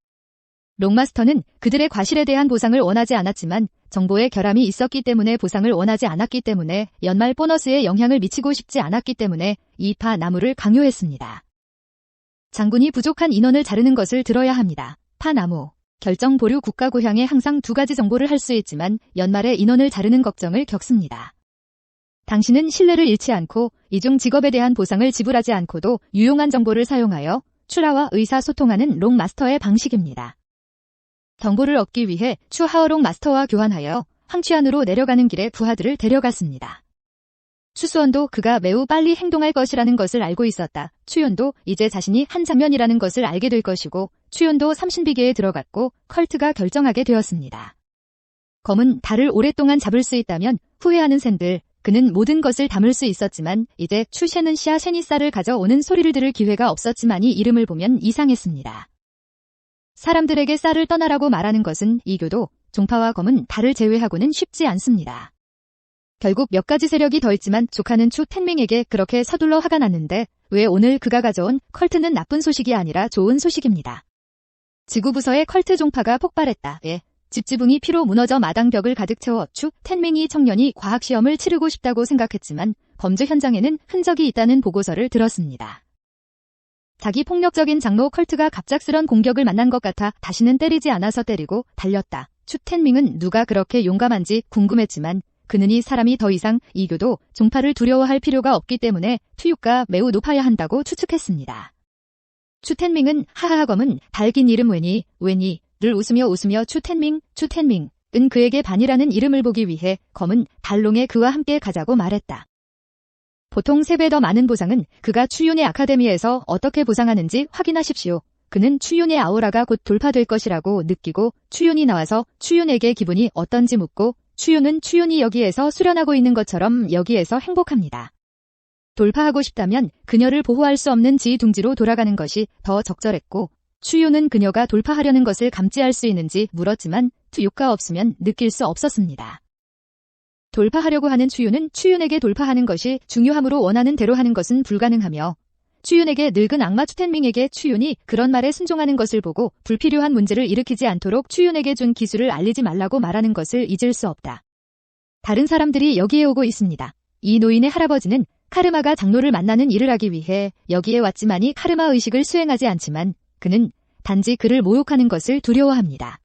롱마스터는 그들의 과실에 대한 보상을 원하지 않았지만 정보의 결함이 있었기 때문에 보상을 원하지 않았기 때문에 연말 보너스에 영향을 미치고 싶지 않았기 때문에 이 파 나무를 강요했습니다. 장군이 부족한 인원을 자르는 것을 들어야 합니다. 파 나무. 결정 보류 국가 고향에 항상 두 가지 정보를 할 수 있지만 연말에 인원을 자르는 걱정을 겪습니다. 당신은 신뢰를 잃지 않고 이중 직업에 대한 보상을 지불하지 않고도 유용한 정보를 사용하여 추라와 의사소통하는 롱 마스터의 방식입니다. 정보를 얻기 위해 추하어롱 마스터와 교환하여 황취안으로 내려가는 길에 부하들을 데려갔습니다. 추수원도 그가 매우 빨리 행동할 것이라는 것을 알고 있었다. 추윤도 이제 자신이 한 장면이라는 것을 알게 될 것이고 추윤도 삼신비계에 들어갔고 컬트가 결정하게 되었습니다. 검은 달을 오랫동안 잡을 수 있다면 후회하는 샌들 그는 모든 것을 담을 수 있었지만 이제 추셰는 시아 셰니쌀을 가져오는 소리를 들을 기회가 없었지만 이 이름을 보면 이상했습니다. 사람들에게 쌀을 떠나라고 말하는 것은 이교도 종파와 검은 달을 제외하고는 쉽지 않습니다. 결국 몇 가지 세력이 더 있지만 조카는 추 텐밍에게 그렇게 서둘러 화가 났는데 왜 오늘 그가 가져온 컬트는 나쁜 소식이 아니라 좋은 소식입니다. 지구부서의 컬트 종파가 폭발했다. 집지붕이 피로 무너져 마당벽을 가득 채워 추 텐밍이 청년이 과학시험을 치르고 싶다고 생각했지만 범죄 현장에는 흔적이 있다는 보고서를 들었습니다. 자기 폭력적인 장로 컬트가 갑작스런 공격을 만난 것 같아 다시는 때리지 않아서 때리고 달렸다. 추 텐밍은 누가 그렇게 용감한지 궁금했지만 그는 이 사람이 더 이상 이교도 종파를 두려워할 필요가 없기 때문에 투유가 매우 높아야 한다고 추측했습니다. 추 텐밍은 하하하검은 달긴 이름 를 웃으며 추 텐밍은 그에게 반이라는 이름을 보기 위해 검은 달롱에 그와 함께 가자고 말했다. 보통 3배 더 많은 보상은 그가 추윤의 아카데미에서 어떻게 보상하는지 확인하십시오. 그는 추윤의 아우라가 곧 돌파될 것이라고 느끼고 추윤이 나와서 추윤에게 기분이 어떤지 묻고 추윤은 추윤이 여기에서 수련하고 있는 것처럼 여기에서 행복합니다. 돌파하고 싶다면 그녀를 보호할 수 없는 지휘둥지로 돌아가는 것이 더 적절했고 추윤은 그녀가 돌파하려는 것을 감지할 수 있는지 물었지만 투유가 없으면 느낄 수 없었습니다. 돌파하려고 하는 추윤은 추윤에게 돌파하는 것이 중요함으로 원하는 대로 하는 것은 불가능하며 추윤에게 늙은 악마 추텐밍에게 추윤이 그런 말에 순종하는 것을 보고 불필요한 문제를 일으키지 않도록 추윤에게 준 기술을 알리지 말라고 말하는 것을 잊을 수 없다. 다른 사람들이 여기에 오고 있습니다. 이 노인의 할아버지는 카르마가 장로를 만나는 일을 하기 위해 여기에 왔지만이 카르마 의식을 수행하지 않지만 그는 단지 그를 모욕하는 것을 두려워합니다.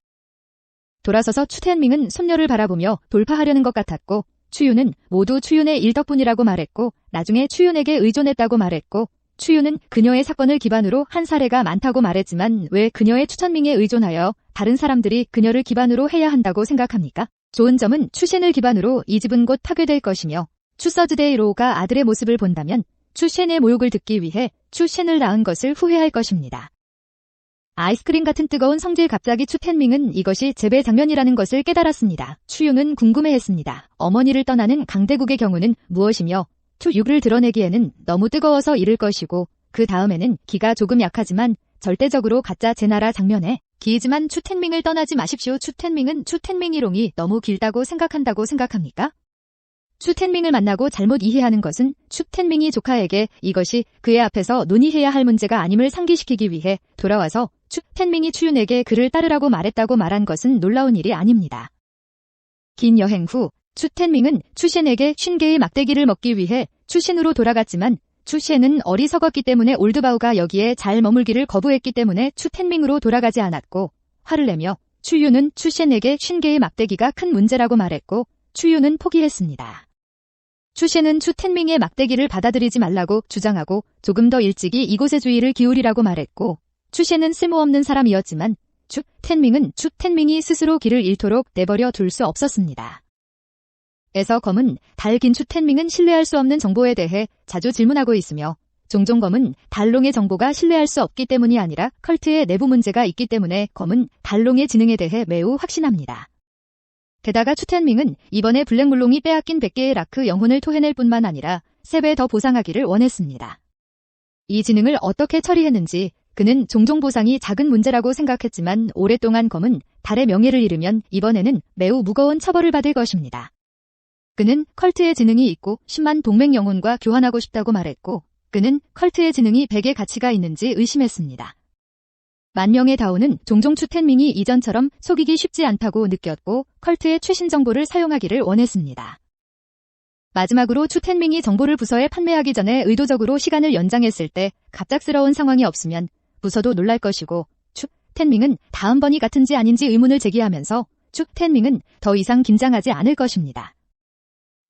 돌아서서 추텐밍은 손녀를 바라보며 돌파하려는 것 같았고 추윤은 모두 추윤의 일 덕분이라고 말했고 나중에 추윤에게 의존했다고 말했고 추윤은 그녀의 사건을 기반으로 한 사례가 많다고 말했지만 왜 그녀의 추천밍에 의존하여 다른 사람들이 그녀를 기반으로 해야 한다고 생각합니까? 좋은 점은 추신을 기반으로 이 집은 곧 파괴될 것이며 추서즈데이로가 아들의 모습을 본다면 추신의 모욕을 듣기 위해 추신을 낳은 것을 후회할 것입니다. 아이스크림 같은 뜨거운 성질 갑자기 추 텐밍은 이것이 재배 장면이라는 것을 깨달았습니다. 추윤은 궁금해했습니다. 어머니를 떠나는 강대국의 경우는 무엇이며 추육을 드러내기에는 너무 뜨거워서 잃을 것이고 그 다음에는 기가 조금 약하지만 절대적으로 가짜 제나라 장면에 기이지만 추 텐밍을 떠나지 마십시오. 추 텐밍이롱이 너무 길다고 생각한다고 생각합니까? 추텐밍을 만나고 잘못 이해하는 것은 추텐밍이 조카에게 이것이 그의 앞에서 논의해야 할 문제가 아님을 상기시키기 위해 돌아와서 추텐밍이 추윤에게 그를 따르라고 말했다고 말한 것은 놀라운 일이 아닙니다. 긴 여행 후 추텐밍은 추셴에게 쉰개의 막대기를 먹기 위해 추신으로 돌아갔지만 추셴은 어리석었기 때문에 올드바우가 여기에 잘 머물기를 거부했기 때문에 추텐밍으로 돌아가지 않았고 화를 내며 추윤은 추셴에게 쉰개의 막대기가 큰 문제라고 말했고 추윤은 포기했습니다. 추셴은 추텐밍의 막대기를 받아들이지 말라고 주장하고 조금 더 일찍이 이곳의 주의를 기울이라고 말했고 추셴은 쓸모없는 사람이었지만 추텐밍은 추텐밍이 스스로 길을 잃도록 내버려 둘 수 없었습니다. 에서 검은 달긴 추텐밍은 신뢰할 수 없는 정보에 대해 자주 질문하고 있으며 종종 검은 달롱의 정보가 신뢰할 수 없기 때문이 아니라 컬트의 내부 문제가 있기 때문에 검은 달롱의 지능에 대해 매우 확신합니다. 게다가 추텐밍은 이번에 블랙물롱이 빼앗긴 100개의 라크 영혼을 토해낼 뿐만 아니라 3배 더 보상하기를 원했습니다. 이 지능을 어떻게 처리했는지 그는 종종 보상이 작은 문제라고 생각했지만 오랫동안 검은 달의 명예를 잃으면 이번에는 매우 무거운 처벌을 받을 것입니다. 그는 컬트의 지능이 있고 10만 동맹 영혼과 교환하고 싶다고 말했고 그는 컬트의 지능이 100의 가치가 있는지 의심했습니다. 만명의 다오는 종종 추텐밍이 이전처럼 속이기 쉽지 않다고 느꼈고 컬트의 최신 정보를 사용하기를 원했습니다. 마지막으로 추텐밍이 정보를 부서에 판매하기 전에 의도적으로 시간을 연장했을 때 갑작스러운 상황이 없으면 부서도 놀랄 것이고 추텐밍은 다음번이 같은지 아닌지 의문을 제기하면서 추텐밍은 더 이상 긴장하지 않을 것입니다.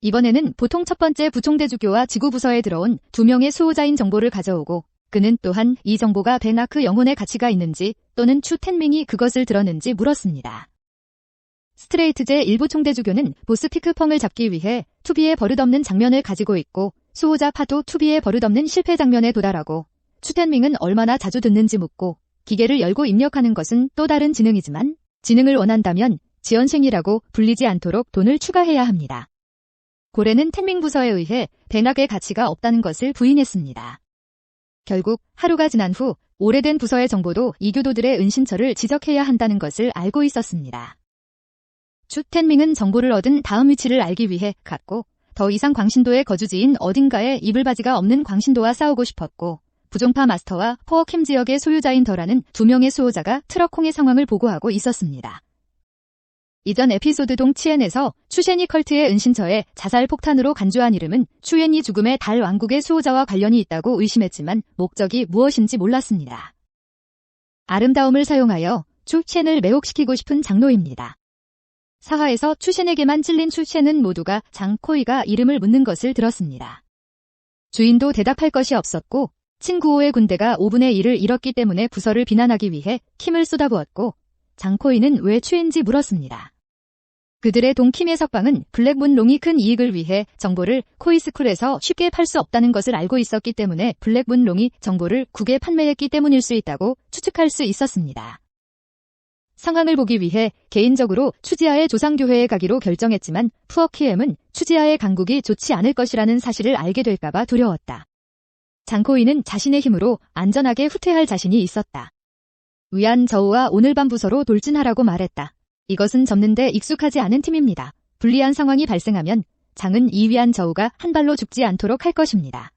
이번에는 보통 첫 번째 부총대주교와 지구부서에 들어온 2명의 수호자인 정보를 가져오고 그는 또한 이 정보가 베나크 영혼의 가치가 있는지 또는 추텐밍이 그것을 들었는지 물었습니다. 스트레이트제 일부 총대주교는 보스 피크펑을 잡기 위해 투비의 버릇없는 장면을 가지고 있고 수호자 파도 투비의 버릇없는 실패 장면에 도달하고 추텐밍은 얼마나 자주 듣는지 묻고 기계를 열고 입력하는 것은 또 다른 지능이지만 지능을 원한다면 지연생이라고 불리지 않도록 돈을 추가해야 합니다. 고래는 텐밍 부서에 의해 베낙의 가치가 없다는 것을 부인했습니다. 결국 하루가 지난 후 오래된 부서의 정보도 이교도들의 은신처를 지적해야 한다는 것을 알고 있었습니다. 추텐밍은 정보를 얻은 다음 위치를 알기 위해 갔고 더 이상 광신도의 거주지인 어딘가에 이불바지가 없는 광신도와 싸우고 싶었고 부종파 마스터와 포어캠 지역의 소유자인 더라는 2명의 수호자가 트럭콩의 상황을 보고하고 있었습니다. 이전 에피소드 동치엔에서 추셴이 컬트의 은신처에 자살 폭탄으로 간주한 이름은 추엔이 죽음의 달 왕국의 수호자와 관련이 있다고 의심했지만 목적이 무엇인지 몰랐습니다. 아름다움을 사용하여 추셴을 매혹시키고 싶은 장로입니다. 사하에서 추셴에게만 찔린 추셴은 모두가 장코이가 이름을 묻는 것을 들었습니다. 주인도 대답할 것이 없었고 친구호의 군대가 5분의 1을 잃었기 때문에 부서를 비난하기 위해 힘을 쏟아부었고 장코이는 왜 추인지 물었습니다. 그들의 동킴의 석방은 블랙문롱이 큰 이익을 위해 정보를 코이스쿨에서 쉽게 팔 수 없다는 것을 알고 있었기 때문에 블랙문롱이 정보를 국에 판매했기 때문일 수 있다고 추측할 수 있었습니다. 상황을 보기 위해 개인적으로 추지아의 조상교회에 가기로 결정했지만 푸어키엠은 추지아의 강국이 좋지 않을 것이라는 사실을 알게 될까봐 두려웠다. 장코이는 자신의 힘으로 안전하게 후퇴할 자신이 있었다. 위안 저우와 오늘 밤 부서로 돌진하라고 말했다. 이것은 접는데 익숙하지 않은 팀입니다. 불리한 상황이 발생하면 장은 이 위안 저우가 한 발로 죽지 않도록 할 것입니다.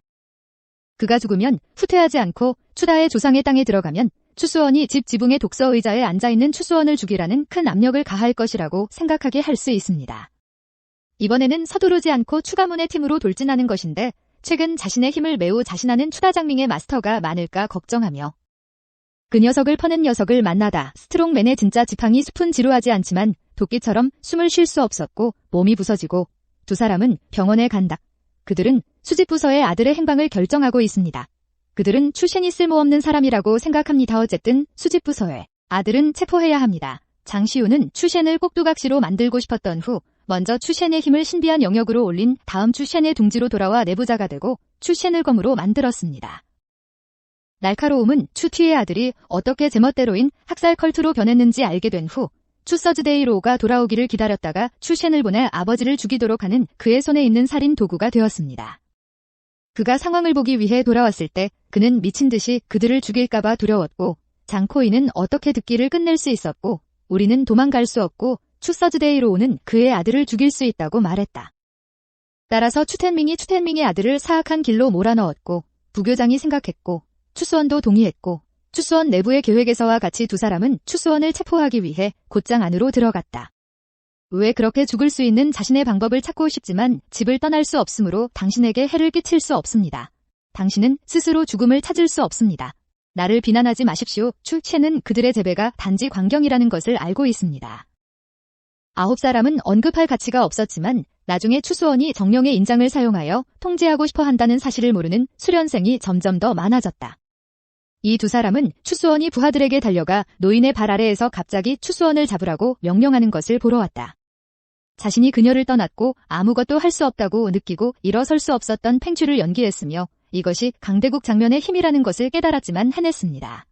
그가 죽으면 후퇴하지 않고 추다의 조상의 땅에 들어가면 추수원이 집 지붕의 독서 의자에 앉아있는 추수원을 죽이라는 큰 압력을 가할 것이라고 생각하게 할 수 있습니다. 이번에는 서두르지 않고 추가문의 팀으로 돌진하는 것인데 최근 자신의 힘을 매우 자신하는 추다장밍의 마스터가 많을까 걱정하며 그 녀석을 퍼는 녀석을 만나다 스트롱맨의 진짜 지팡이 숲은 지루하지 않지만 도끼처럼 숨을 쉴 수 없었고 몸이 부서지고 두 사람은 병원에 간다. 그들은 수집부서의 아들의 행방을 결정하고 있습니다. 그들은 추셴이 쓸모없는 사람이라고 생각합니다. 어쨌든 수집부서의 아들은 체포해야 합니다. 장시우는 추셴을 꼭두각시로 만들고 싶었던 후 먼저 추셴의 힘을 신비한 영역으로 올린 다음 추셴의 둥지로 돌아와 내부자가 되고 추셴을 검으로 만들었습니다. 날카로움은 추티의 아들이 어떻게 제멋대로인 학살 컬트로 변했는지 알게 된 후 추서즈데이로가 돌아오기를 기다렸다가 추셴을 보내 아버지를 죽이도록 하는 그의 손에 있는 살인 도구가 되었습니다. 그가 상황을 보기 위해 돌아왔을 때 그는 미친 듯이 그들을 죽일까봐 두려웠고 장코이는 어떻게 듣기를 끝낼 수 있었고 우리는 도망갈 수 없고 추서즈데이로우는 그의 아들을 죽일 수 있다고 말했다. 따라서 추텐밍의 아들을 사악한 길로 몰아넣었고 부교장이 생각했고 추수원도 동의했고 추수원 내부의 계획에서와 같이 두 사람은 추수원을 체포하기 위해 곧장 안으로 들어갔다. 왜 그렇게 죽을 수 있는 자신의 방법을 찾고 싶지만 집을 떠날 수 없으므로 당신에게 해를 끼칠 수 없습니다. 당신은 스스로 죽음을 찾을 수 없습니다. 나를 비난하지 마십시오. 추 첸은 그들의 재배가 단지 광경이라는 것을 알고 있습니다. 9사람은 언급할 가치가 없었지만 나중에 추수원이 정령의 인장을 사용하여 통제하고 싶어 한다는 사실을 모르는 수련생이 점점 더 많아졌다. 이 두 사람은 추수원이 부하들에게 달려가 노인의 발 아래에서 갑자기 추수원을 잡으라고 명령하는 것을 보러 왔다. 자신이 그녀를 떠났고 아무것도 할 수 없다고 느끼고 일어설 수 없었던 팽추를 연기했으며 이것이 강대국 장면의 힘이라는 것을 깨달았지만 해냈습니다.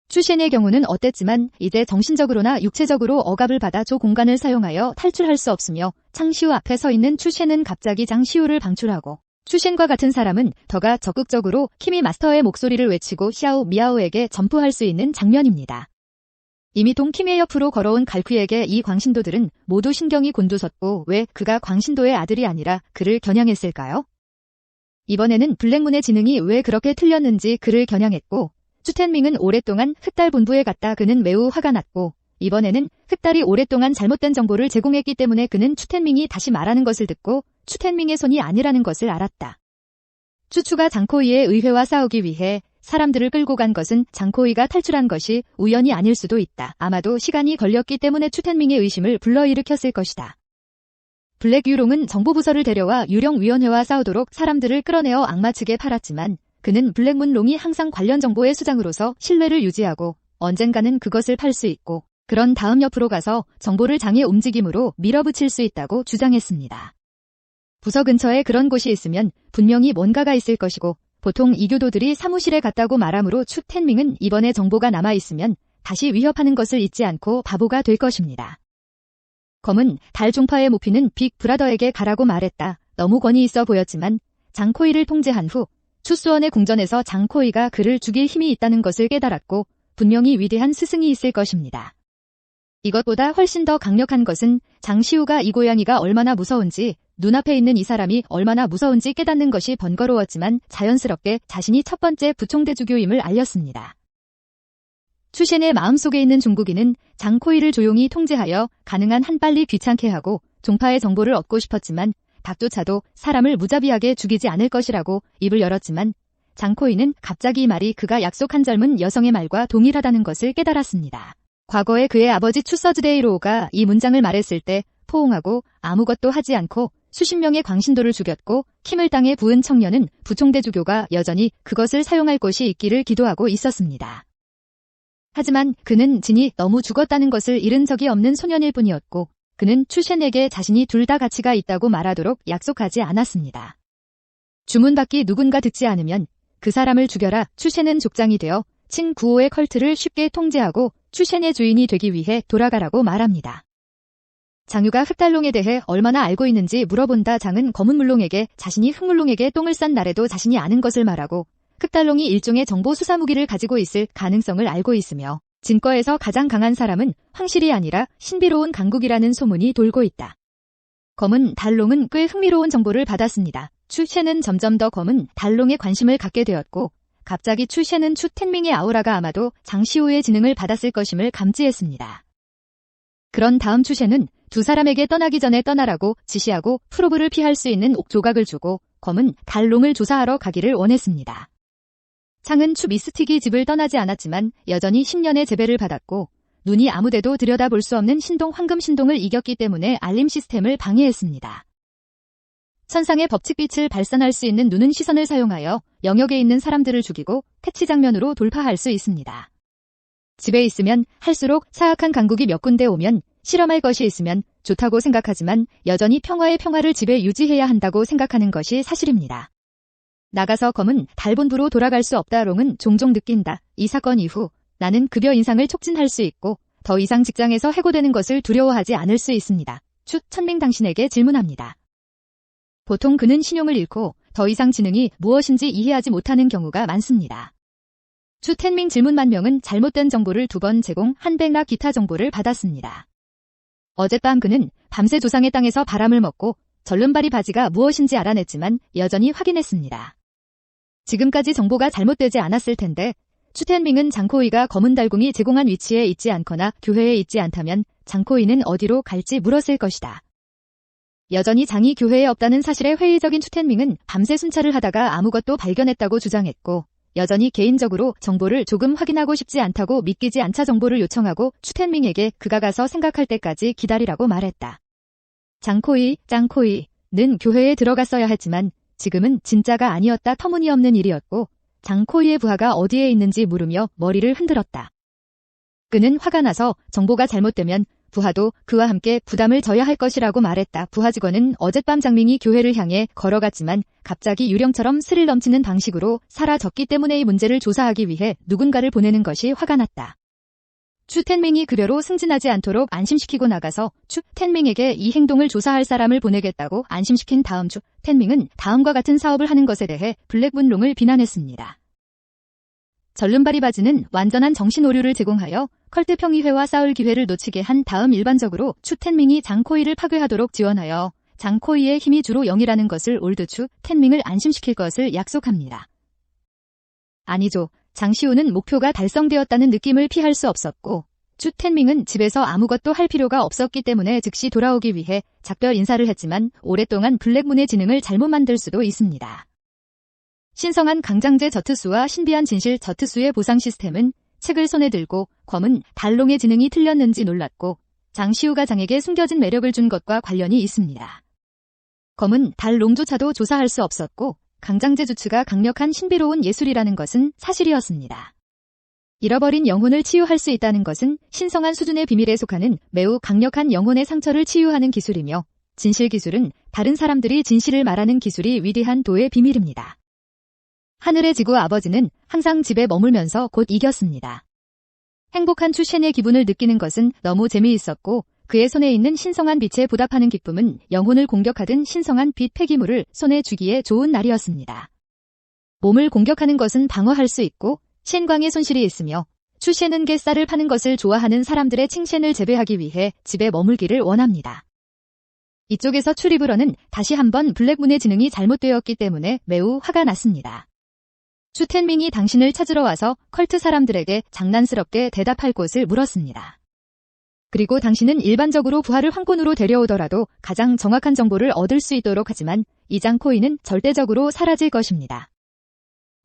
추셴의 경우는 어땠지만 이제 정신적으로나 육체적으로 억압을 받아 조 공간을 사용하여 탈출할 수 없으며 창시우 앞에 서 있는 추셴은 갑자기 장시우를 방출하고 추셴과 같은 사람은 더가 적극적으로 키미 마스터의 목소리를 외치고 샤오 미아오에게 점프할 수 있는 장면입니다. 이미 동 키미의 옆으로 걸어온 갈퀴에게 이 광신도들은 모두 신경이 곤두섰고 왜 그가 광신도의 아들이 아니라 그를 겨냥했을까요? 이번에는 블랙문의 지능이 왜 그렇게 틀렸는지 그를 겨냥했고 추텐밍은 오랫동안 흑달 본부에 갔다 그는 매우 화가 났고 이번에는 흑달이 오랫동안 잘못된 정보를 제공했기 때문에 그는 추텐밍이 다시 말하는 것을 듣고 추텐밍의 손이 아니라는 것을 알았다. 추추가 장코이의 의회와 싸우기 위해 사람들을 끌고 간 것은 장코이가 탈출한 것이 우연이 아닐 수도 있다. 아마도 시간이 걸렸기 때문에 추텐밍의 의심을 불러일으켰을 것이다. 블랙 유롱은 정보부서를 데려와 유령위원회와 싸우도록 사람들을 끌어내어 악마 측에 팔았지만 그는 블랙문롱이 항상 관련 정보의 수장으로서 신뢰를 유지하고 언젠가는 그것을 팔 수 있고 그런 다음 옆으로 가서 정보를 장의 움직임으로 밀어붙일 수 있다고 주장했습니다. 부서 근처에 그런 곳이 있으면 분명히 뭔가가 있을 것이고 보통 이교도들이 사무실에 갔다고 말하므로 추텐밍은 이번에 정보가 남아있으면 다시 위협하는 것을 잊지 않고 바보가 될 것입니다. 검은 달 종파의 모피는 빅 브라더에게 가라고 말했다. 너무 권위 있어 보였지만 장코이를 통제한 후 추수원의 궁전에서 장코이가 그를 죽일 힘이 있다는 것을 깨달았고 분명히 위대한 스승이 있을 것입니다. 이것보다 훨씬 더 강력한 것은 장시우가 이 고양이가 얼마나 무서운지 눈앞에 있는 이 사람이 얼마나 무서운지 깨닫는 것이 번거로웠지만 자연스럽게 자신이 첫 번째 부총대주교임을 알렸습니다. 추셴의 마음속에 있는 중국인은 장코이를 조용히 통제하여 가능한 한 빨리 귀찮게 하고 종파의 정보를 얻고 싶었지만 닭조차도 사람을 무자비하게 죽이지 않을 것이라고 입을 열었지만 장코이는 갑자기 이 말이 그가 약속한 젊은 여성의 말과 동일하다는 것을 깨달았습니다. 과거에 그의 아버지 추서즈데이로우가 이 문장을 말했을 때 포옹하고 아무것도 하지 않고 수십 명의 광신도를 죽였고 킴을 땅에 부은 청년은 부총대주교가 여전히 그것을 사용할 곳이 있기를 기도하고 있었습니다. 하지만 그는 진이 너무 죽었다는 것을 잃은 적이 없는 소년일 뿐이었고 그는 추셴에게 자신이 둘 다 가치가 있다고 말하도록 약속하지 않았습니다. 주문 밖이 누군가 듣지 않으면 그 사람을 죽여라. 추셴은 족장이 되어 친 구호의 컬트를 쉽게 통제하고 추셴의 주인이 되기 위해 돌아가라고 말합니다. 장유가 흑달롱에 대해 얼마나 알고 있는지 물어본다. 장은 검은물롱에게 자신이 흑물롱에게 똥을 싼 날에도 자신이 아는 것을 말하고 흑달롱이 일종의 정보 수사 무기를 가지고 있을 가능성을 알고 있으며 진과에서 가장 강한 사람은 황실이 아니라 신비로운 강국이라는 소문이 돌고 있다. 검은 달롱은 꽤 흥미로운 정보를 받았습니다. 추셴은 점점 더 검은 달롱에 관심을 갖게 되었고 갑자기 추셴은 추텐밍의 아우라가 아마도 장시우의 지능을 받았을 것임을 감지했습니다. 그런 다음 추셴은 두 사람에게 떠나기 전에 떠나라고 지시하고 프로브를 피할 수 있는 옥조각을 주고 검은 달롱을 조사하러 가기를 원했습니다. 창은 추 미스틱이 집을 떠나지 않았지만 여전히 10년의 재배를 받았고 눈이 아무데도 들여다볼 수 없는 신동 황금 신동을 이겼기 때문에 알림 시스템을 방해했습니다. 천상의 법칙빛을 발산할 수 있는 눈은 시선을 사용하여 영역에 있는 사람들을 죽이고 퇴치 장면으로 돌파할 수 있습니다. 집에 있으면 할수록 사악한 강국이 몇 군데 오면 실험할 것이 있으면 좋다고 생각하지만 여전히 평화의 평화를 집에 유지해야 한다고 생각하는 것이 사실입니다. 나가서 검은 달본부로 돌아갈 수 없다롱은 종종 느낀다. 이 사건 이후 나는 급여 인상을 촉진할 수 있고 더 이상 직장에서 해고되는 것을 두려워하지 않을 수 있습니다. 추 천밍 당신에게 질문합니다. 보통 그는 신용을 잃고 더 이상 지능이 무엇인지 이해하지 못하는 경우가 많습니다. 추 텐밍 질문만 명은 잘못된 정보를 2번 제공 한 백락 기타 정보를 받았습니다. 어젯밤 그는 밤새 조상의 땅에서 바람을 먹고 절름발이 바지가 무엇인지 알아냈지만 여전히 확인했습니다. 지금까지 정보가 잘못되지 않았을 텐데 추텐밍은 장코이가 검은 달궁이 제공한 위치에 있지 않거나 교회에 있지 않다면 장코이는 어디로 갈지 물었을 것이다. 여전히 장이 교회에 없다는 사실에 회의적인 추텐밍은 밤새 순찰을 하다가 아무것도 발견했다고 주장했고 여전히 개인적으로 정보를 조금 확인하고 싶지 않다고 믿기지 않자 정보를 요청하고 추텐밍에게 그가 가서 생각할 때까지 기다리라고 말했다. 장코이는 교회에 들어갔어야 했지만 지금은 진짜가 아니었다. 터무니없는 일이었고 장코이의 부하가 어디에 있는지 물으며 머리를 흔들었다. 그는 화가 나서 정보가 잘못되면 부하도 그와 함께 부담을 져야 할 것이라고 말했다. 부하 직원은 어젯밤 장밍이 교회를 향해 걸어갔지만 갑자기 유령처럼 스릴 넘치는 방식으로 사라졌기 때문에 이 문제를 조사하기 위해 누군가를 보내는 것이 화가 났다. 추텐밍이 그려로 승진하지 않도록 안심시키고 나가서 추텐밍에게 이 행동을 조사할 사람을 보내겠다고 안심시킨 다음 추텐밍은 다음과 같은 사업을 하는 것에 대해 블랙문롱을 비난했습니다. 절름발이 바지는 완전한 정신오류를 제공하여 컬트 평의회와 싸울 기회를 놓치게 한 다음 일반적으로 추텐밍이 장코이를 파괴하도록 지원하여 장코이의 힘이 주로 0이라는 것을 올드 추텐밍을 안심시킬 것을 약속합니다. 아니죠. 장시우는 목표가 달성되었다는 느낌을 피할 수 없었고 추텐밍은 집에서 아무것도 할 필요가 없었기 때문에 즉시 돌아오기 위해 작별 인사를 했지만 오랫동안 블랙문의 지능을 잘못 만들 수도 있습니다. 신성한 강장제 저트수와 신비한 진실 저트수의 보상 시스템은 책을 손에 들고 검은 달롱의 지능이 틀렸는지 놀랐고 장시우가 장에게 숨겨진 매력을 준 것과 관련이 있습니다. 검은 달롱조차도 조사할 수 없었고 강장제 주츠가 강력한 신비로운 예술이라는 것은 사실이었습니다. 잃어버린 영혼을 치유할 수 있다는 것은 신성한 수준의 비밀에 속하는 매우 강력한 영혼의 상처를 치유하는 기술이며 진실 기술은 다른 사람들이 진실을 말하는 기술이 위대한 도의 비밀입니다. 하늘의 지구 아버지는 항상 집에 머물면서 곧 이겼습니다. 행복한 추셴의 기분을 느끼는 것은 너무 재미있었고 그의 손에 있는 신성한 빛에 보답하는 기쁨은 영혼을 공격하던 신성한 빛 폐기물을 손에 쥐기에 좋은 날이었습니다. 몸을 공격하는 것은 방어할 수 있고 신광의 손실이 있으며 추셴은 갯살을 파는 것을 좋아하는 사람들의 칭찬을 재배하기 위해 집에 머물기를 원합니다. 이쪽에서 추리브러는 다시 한번 블랙문의 지능이 잘못되었기 때문에 매우 화가 났습니다. 추텐밍이 당신을 찾으러 와서 컬트 사람들에게 장난스럽게 대답할 곳을 물었습니다. 그리고 당신은 일반적으로 부하를 황혼으로 데려오더라도 가장 정확한 정보를 얻을 수 있도록 하지만 이 장코이는 절대적으로 사라질 것입니다.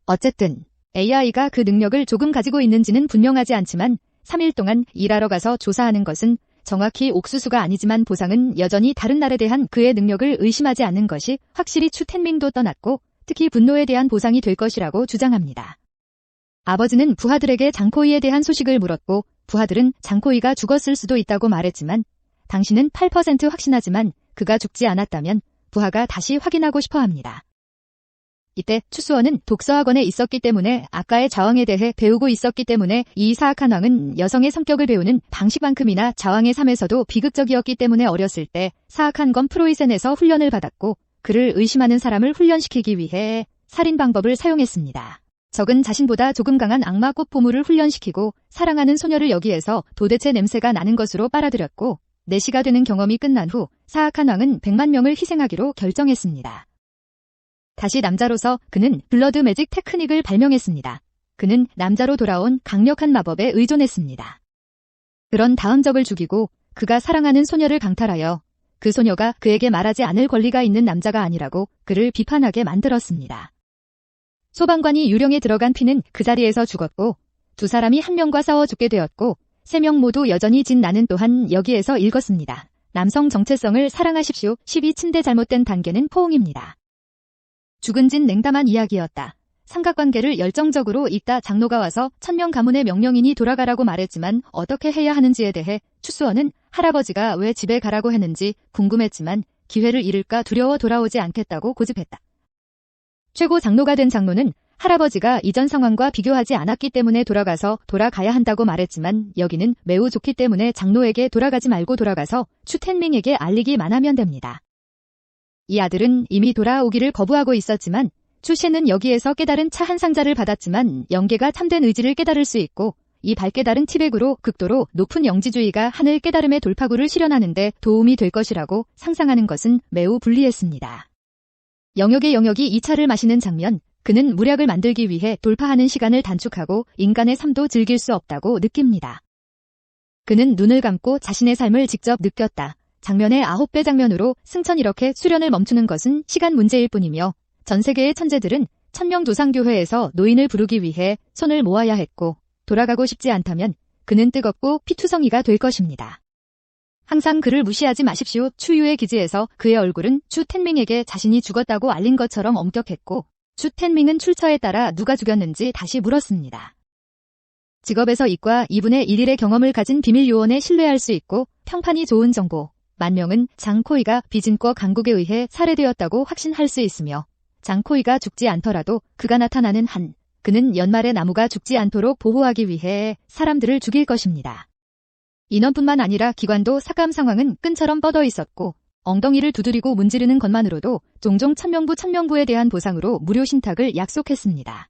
어쨌든 AI가 그 능력을 조금 가지고 있는지는 분명하지 않지만 3일 동안 일하러 가서 조사하는 것은 정확히 옥수수가 아니지만 보상은 여전히 다른 날에 대한 그의 능력을 의심하지 않는 것이 확실히 추텐밍도 떠났고 특히 분노에 대한 보상이 될 것이라고 주장합니다. 아버지는 부하들에게 장코이에 대한 소식을 물었고 부하들은 장코이가 죽었을 수도 있다고 말했지만 당신은 8% 확신하지만 그가 죽지 않았다면 부하가 다시 확인하고 싶어합니다. 이때 추수원은 독서학원에 있었기 때문에 아까의 자왕에 대해 배우고 있었기 때문에 이 사악한 왕은 여성의 성격을 배우는 방식만큼이나 자왕의 삶에서도 비극적이었기 때문에 어렸을 때 사악한 검 프로이센에서 훈련을 받았고 그를 의심하는 사람을 훈련시키기 위해 살인 방법을 사용했습니다. 적은 자신보다 조금 강한 악마 꽃보물을 훈련시키고 사랑하는 소녀를 여기에서 도대체 냄새가 나는 것으로 빨아들였고 4시가 되는 경험이 끝난 후 사악한 왕은 100만 명을 희생하기로 결정했습니다. 다시 남자로서 그는 블러드 매직 테크닉을 발명했습니다. 그는 남자로 돌아온 강력한 마법에 의존했습니다. 그런 다음 적을 죽이고 그가 사랑하는 소녀를 강탈하여 그 소녀가 그에게 말하지 않을 권리가 있는 남자가 아니라고 그를 비판하게 만들었습니다. 소방관이 유령에 들어간 피는 그 자리에서 죽었고 2사람이 1명과 싸워 죽게 되었고 3명 모두 여전히 진 나는 또한 여기에서 읽었습니다. 남성 정체성을 사랑하십시오. 12침대 잘못된 단계는 포옹입니다. 죽은 진 냉담한 이야기였다. 삼각관계를 열정적으로 읽다 장로가 와서 1000명 가문의 명령인이 돌아가라고 말했지만 어떻게 해야 하는지에 대해 추수원은 할아버지가 왜 집에 가라고 했는지 궁금했지만 기회를 잃을까 두려워 돌아오지 않겠다고 고집했다. 최고 장로가 된 장로는 할아버지가 이전 상황과 비교하지 않았기 때문에 돌아가야 한다고 말했지만 여기는 매우 좋기 때문에 장로에게 돌아가지 말고 돌아가서 추텐밍에게 알리기만 하면 됩니다. 이 아들은 이미 돌아오기를 거부하고 있었지만 추셴은 여기에서 깨달은 차 한 상자를 받았지만 영계가 참된 의지를 깨달을 수 있고 이 발깨달은 티백으로 극도로 높은 영지주의가 하늘 깨달음의 돌파구를 실현하는 데 도움이 될 것이라고 상상하는 것은 매우 불리했습니다. 영역의 영역이 이 차를 마시는 장면, 그는 무략을 만들기 위해 돌파하는 시간을 단축하고 인간의 삶도 즐길 수 없다고 느낍니다. 그는 눈을 감고 자신의 삶을 직접 느꼈다. 장면의 9배 장면으로 승천 이렇게 수련을 멈추는 것은 시간 문제일 뿐이며 전 세계의 천재들은 천명조상교회에서 노인을 부르기 위해 손을 모아야 했고 돌아가고 싶지 않다면 그는 뜨겁고 피투성이가 될 것입니다. 항상 그를 무시하지 마십시오. 추유의 기지에서 그의 얼굴은 추 텐밍에게 자신이 죽었다고 알린 것처럼 엄격했고 추 텐밍은 출처에 따라 누가 죽였는지 다시 물었습니다. 직업에서 이과 2분의 1일의 경험을 가진 비밀 요원에 신뢰할 수 있고 평판이 좋은 정보. 만명은 장코이가 비진과 강국에 의해 살해되었다고 확신할 수 있으며 장코이가 죽지 않더라도 그가 나타나는 한 그는 연말에 나무가 죽지 않도록 보호하기 위해 사람들을 죽일 것입니다. 인원뿐만 아니라 기관도 삭감 상황은 끈처럼 뻗어 있었고 엉덩이를 두드리고 문지르는 것만으로도 종종 천명부에 대한 보상으로 무료 신탁을 약속했습니다.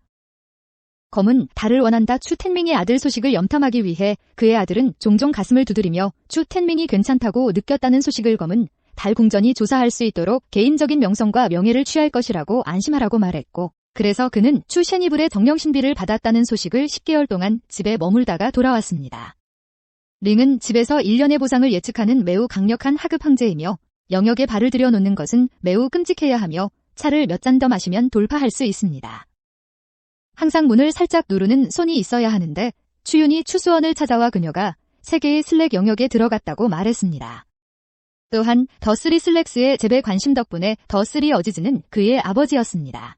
검은 달을 원한다. 추 텐밍의 아들 소식을 염탐하기 위해 그의 아들은 종종 가슴을 두드리며 추 텐밍이 괜찮다고 느꼈다는 소식을 검은 달 궁전이 조사할 수 있도록 개인적인 명성과 명예를 취할 것이라고 안심하라고 말했고 그래서 그는 추 셰니블의 정령신비를 받았다는 소식을 10개월 동안 집에 머물다가 돌아왔습니다. 링은 집에서 1년의 보상을 예측하는 매우 강력한 하급 황제이며 영역에 발을 들여놓는 것은 매우 끔찍해야 하며 차를 몇 잔 더 마시면 돌파할 수 있습니다. 항상 문을 살짝 누르는 손이 있어야 하는데 추윤이 추수원을 찾아와 그녀가 세계의 슬랙 영역에 들어갔다고 말했습니다. 또한 더3 슬랙스의 재배 관심 덕분에 더3 어지즈는 그의 아버지였습니다.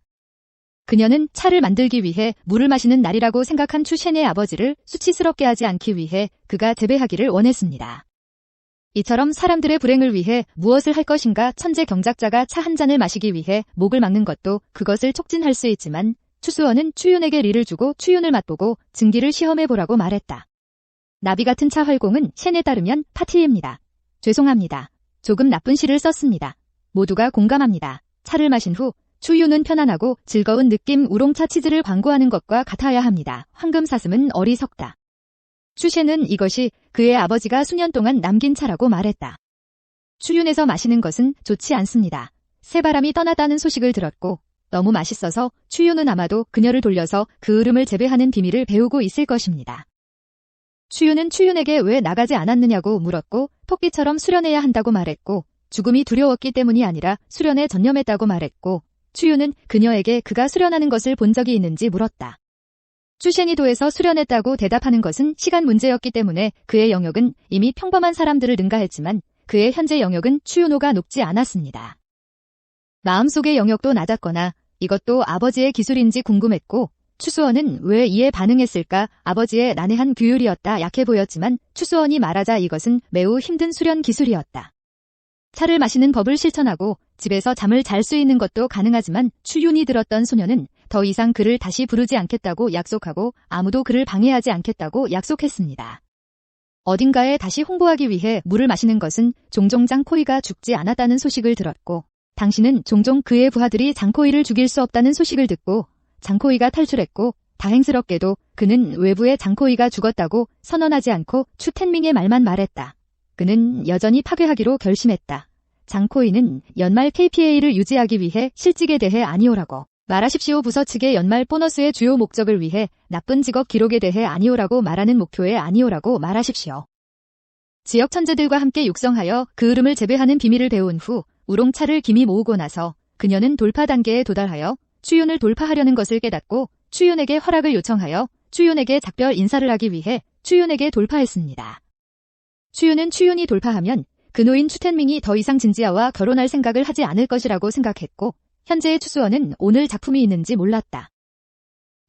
그녀는 차를 만들기 위해 물을 마시는 날이라고 생각한 추셴의 아버지를 수치스럽게 하지 않기 위해 그가 재배하기를 원했습니다. 이처럼 사람들의 불행을 위해 무엇을 할 것인가 천재 경작자가 차 한 잔을 마시기 위해 목을 막는 것도 그것을 촉진할 수 있지만 추수원은 추윤에게 리를 주고 추윤을 맛보고 증기를 시험해보라고 말했다. 나비 같은 차 활공은 셴에 따르면 파티입니다. 죄송합니다. 조금 나쁜 시를 썼습니다. 모두가 공감합니다. 차를 마신 후 추윤은 편안하고 즐거운 느낌 우롱차 치즈를 광고하는 것과 같아야 합니다. 황금 사슴은 어리석다. 추셴은 이것이 그의 아버지가 수년 동안 남긴 차라고 말했다. 추윤에서 마시는 것은 좋지 않습니다. 새바람이 떠났다는 소식을 들었고 너무 맛있어서 추윤은 아마도 그녀를 돌려서 그 으름을 재배하는 비밀을 배우고 있을 것입니다. 추윤은 추윤에게 왜 나가지 않았느냐고 물었고 토끼처럼 수련해야 한다고 말했고 죽음이 두려웠기 때문이 아니라 수련에 전념했다고 말했고 추윤은 그녀에게 그가 수련하는 것을 본 적이 있는지 물었다. 추셴이도에서 수련했다고 대답하는 것은 시간 문제였기 때문에 그의 영역은 이미 평범한 사람들을 능가했지만 그의 현재 영역은 추윤호가 높지 않았습니다. 마음속의 영역도 낮았거나 이것도 아버지의 기술인지 궁금했고 추수원은 왜 이에 반응했을까? 아버지의 난해한 규율이었다. 약해 보였지만 추수원이 말하자 이것은 매우 힘든 수련 기술이었다. 차를 마시는 법을 실천하고 집에서 잠을 잘 수 있는 것도 가능하지만 추윤이 들었던 소녀는 더 이상 그를 다시 부르지 않겠다고 약속하고 아무도 그를 방해하지 않겠다고 약속했습니다. 어딘가에 다시 홍보하기 위해 물을 마시는 것은 종종 장코이가 죽지 않았다는 소식을 들었고 당신은 종종 그의 부하들이 장코이를 죽일 수 없다는 소식을 듣고 장코이가 탈출했고 다행스럽게도 그는 외부에 장코이가 죽었다고 선언하지 않고 추 텐밍의 말만 말했다. 그는 여전히 파괴하기로 결심했다. 장코이는 연말 KPA를 유지하기 위해 실직에 대해 아니오라고 말하십시오. 부서 측의 연말 보너스의 주요 목적을 위해 나쁜 직업 기록에 대해 아니오라고 말하는 목표에 아니오라고 말하십시오. 지역 천재들과 함께 육성하여 그 으름을 재배하는 비밀을 배운 후 우롱차를 김이 모으고 나서 그녀는 돌파 단계에 도달하여 추윤을 돌파하려는 것을 깨닫고 추윤에게 허락을 요청하여 추윤에게 작별 인사를 하기 위해 추윤에게 돌파했습니다. 추윤은 추윤이 돌파하면 그 노인 추텐밍이 더 이상 진지아와 결혼할 생각을 하지 않을 것이라고 생각했고 현재의 추수원은 오늘 작품이 있는지 몰랐다.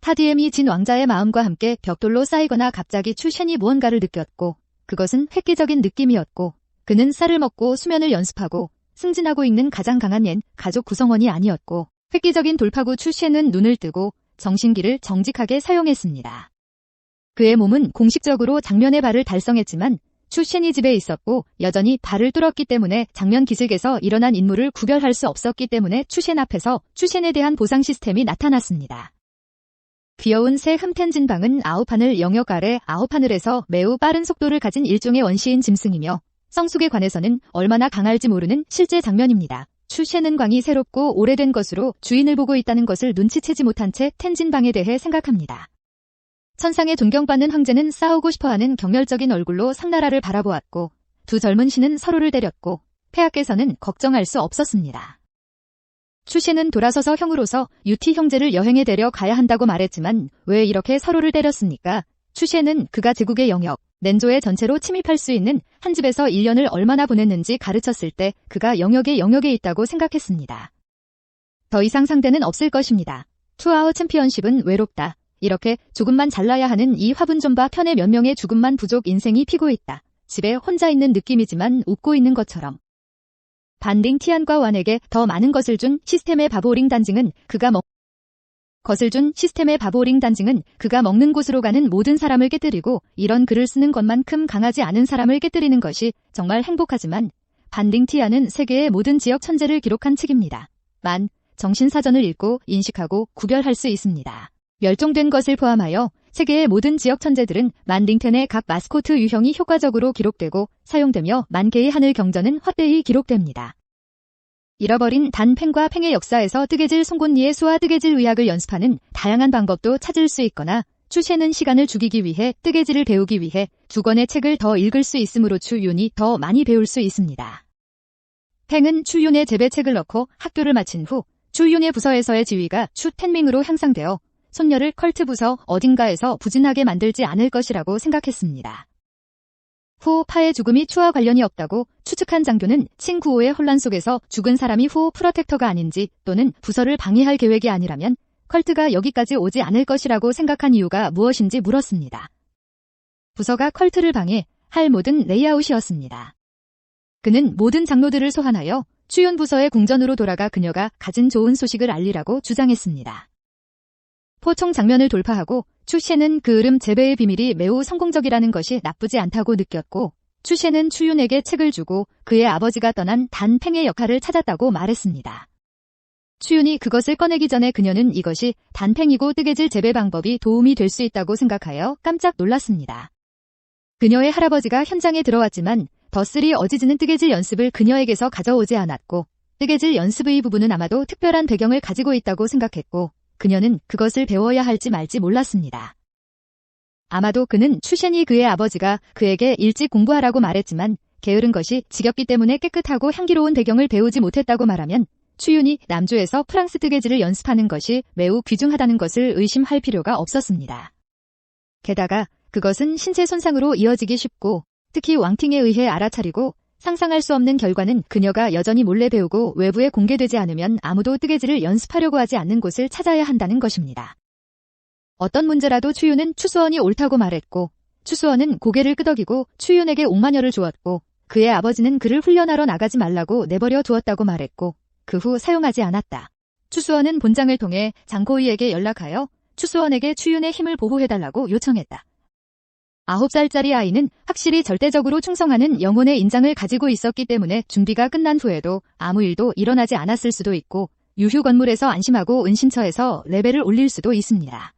타디엠이 진 왕자의 마음과 함께 벽돌로 쌓이거나 갑자기 추셴이 무언가를 느꼈고 그것은 획기적인 느낌이었고 그는 쌀을 먹고 수면을 연습하고 승진하고 있는 가장 강한 옌 가족 구성원이 아니었고 획기적인 돌파구 추셴은 눈을 뜨고 정신기를 정직하게 사용했습니다. 그의 몸은 공식적으로 장면의 발을 달성했지만 추셴이 집에 있었고 여전히 발을 뚫었기 때문에 장면 기슭에서 일어난 인물을 구별할 수 없었기 때문에 추셴 앞에서 추셴에 대한 보상 시스템이 나타났습니다. 귀여운 새 흠텐진방은 아웃하늘 영역 아래 아웃하늘에서 매우 빠른 속도를 가진 일종의 원시인 짐승이며 성숙에 관해서는 얼마나 강할지 모르는 실제 장면입니다. 추셰는 광이 새롭고 오래된 것으로 주인을 보고 있다는 것을 눈치채지 못한 채 텐진방에 대해 생각합니다. 천상에 존경받는 황제는 싸우고 싶어하는 경멸적인 얼굴로 상나라를 바라보았고 두 젊은 신은 서로를 때렸고 폐하께서는 걱정할 수 없었습니다. 추셰는 돌아서서 형으로서 유티 형제를 여행에 데려가야 한다고 말했지만 왜 이렇게 서로를 때렸습니까? 추셰는 그가 제국의 영역, 넨조의 전체로 침입할 수 있는 한 집에서 1년을 얼마나 보냈는지 가르쳤을 때 그가 영역에 있다고 생각했습니다. 더 이상 상대는 없을 것입니다. 투아웃 챔피언십은 외롭다. 이렇게 조금만 잘나야 하는 이 화분 좀 봐. 편의 몇 명의 죽음만 부족 인생이 피고 있다. 집에 혼자 있는 느낌이지만 웃고 있는 것처럼. 반딩 티안과 완에게 더 많은 것을 준 시스템의 바보 링 단징은 그가 먹는 곳으로 가는 모든 사람을 깨뜨리고 이런 글을 쓰는 것만큼 강하지 않은 사람을 깨뜨리는 것이 정말 행복하지만 반딩 티안은 세계의 모든 지역 천재를 기록한 측입니다. 정신사전을 읽고 인식하고 구별할 수 있습니다. 멸종된 것을 포함하여 세계의 모든 지역 천재들은 만딩텐의 각 마스코트 유형이 효과적으로 기록되고 사용되며 만 개의 하늘 경전은 헛되이 기록됩니다. 잃어버린 단팽과 팽의 역사에서 뜨개질 송곳니의 수와 뜨개질 의학을 연습하는 다양한 방법도 찾을 수 있거나 추셰는 시간을 죽이기 위해 뜨개질을 배우기 위해 2권의 책을 더 읽을 수 있으므로 추윤이 더 많이 배울 수 있습니다. 팽은 추윤의 재배책을 넣고 학교를 마친 후 추윤의 부서에서의 지위가 추텐밍으로 향상되어 손녀를 컬트 부서 어딘가에서 부진하게 만들지 않을 것이라고 생각했습니다. 후 파의 죽음이 추와 관련이 없다고 추측한 장교는 칭구오의 혼란 속에서 죽은 사람이 후 프로텍터가 아닌지 또는 부서를 방해할 계획이 아니라면 컬트가 여기까지 오지 않을 것이라고 생각한 이유가 무엇인지 물었습니다. 부서가 컬트를 방해할 모든 레이아웃이었습니다. 그는 모든 장로들을 소환하여 추윤 부서의 궁전으로 돌아가 그녀가 가진 좋은 소식을 알리라고 주장했습니다. 포총 장면을 돌파하고 추셰는 그 으름 재배의 비밀이 매우 성공적이라는 것이 나쁘지 않다고 느꼈고 추셰는 추윤에게 책을 주고 그의 아버지가 떠난 단팽의 역할을 찾았다고 말했습니다. 추윤이 그것을 꺼내기 전에 그녀는 이것이 단팽이고 뜨개질 재배 방법이 도움이 될 수 있다고 생각하여 깜짝 놀랐습니다. 그녀의 할아버지가 현장에 들어왔지만 더3 어지즈는 뜨개질 연습을 그녀에게서 가져오지 않았고 뜨개질 연습의 부분은 아마도 특별한 배경을 가지고 있다고 생각했고 그녀는 그것을 배워야 할지 말지 몰랐습니다. 아마도 그는 추셴이 그의 아버지가 그에게 일찍 공부하라고 말했지만 게으른 것이 지겹기 때문에 깨끗하고 향기로운 배경을 배우지 못했다고 말하면 추윤이 남조에서 프랑스 뜨개질을 연습하는 것이 매우 귀중하다는 것을 의심할 필요가 없었습니다. 게다가 그것은 신체 손상으로 이어지기 쉽고 특히 왕팅에 의해 알아차리고 상상할 수 없는 결과는 그녀가 여전히 몰래 배우고 외부에 공개되지 않으면 아무도 뜨개질을 연습하려고 하지 않는 곳을 찾아야 한다는 것입니다. 어떤 문제라도 추윤은 추수원이 옳다고 말했고 추수원은 고개를 끄덕이고 추윤에게 옥마녀를 주었고 그의 아버지는 그를 훈련하러 나가지 말라고 내버려 두었다고 말했고 그 후 사용하지 않았다. 추수원은 본장을 통해 장코이에게 연락하여 추수원에게 추윤의 힘을 보호해달라고 요청했다. 9살짜리 아이는 확실히 절대적으로 충성하는 영혼의 인장을 가지고 있었기 때문에 준비가 끝난 후에도 아무 일도 일어나지 않았을 수도 있고 유휴 건물에서 안심하고 은신처에서 레벨을 올릴 수도 있습니다.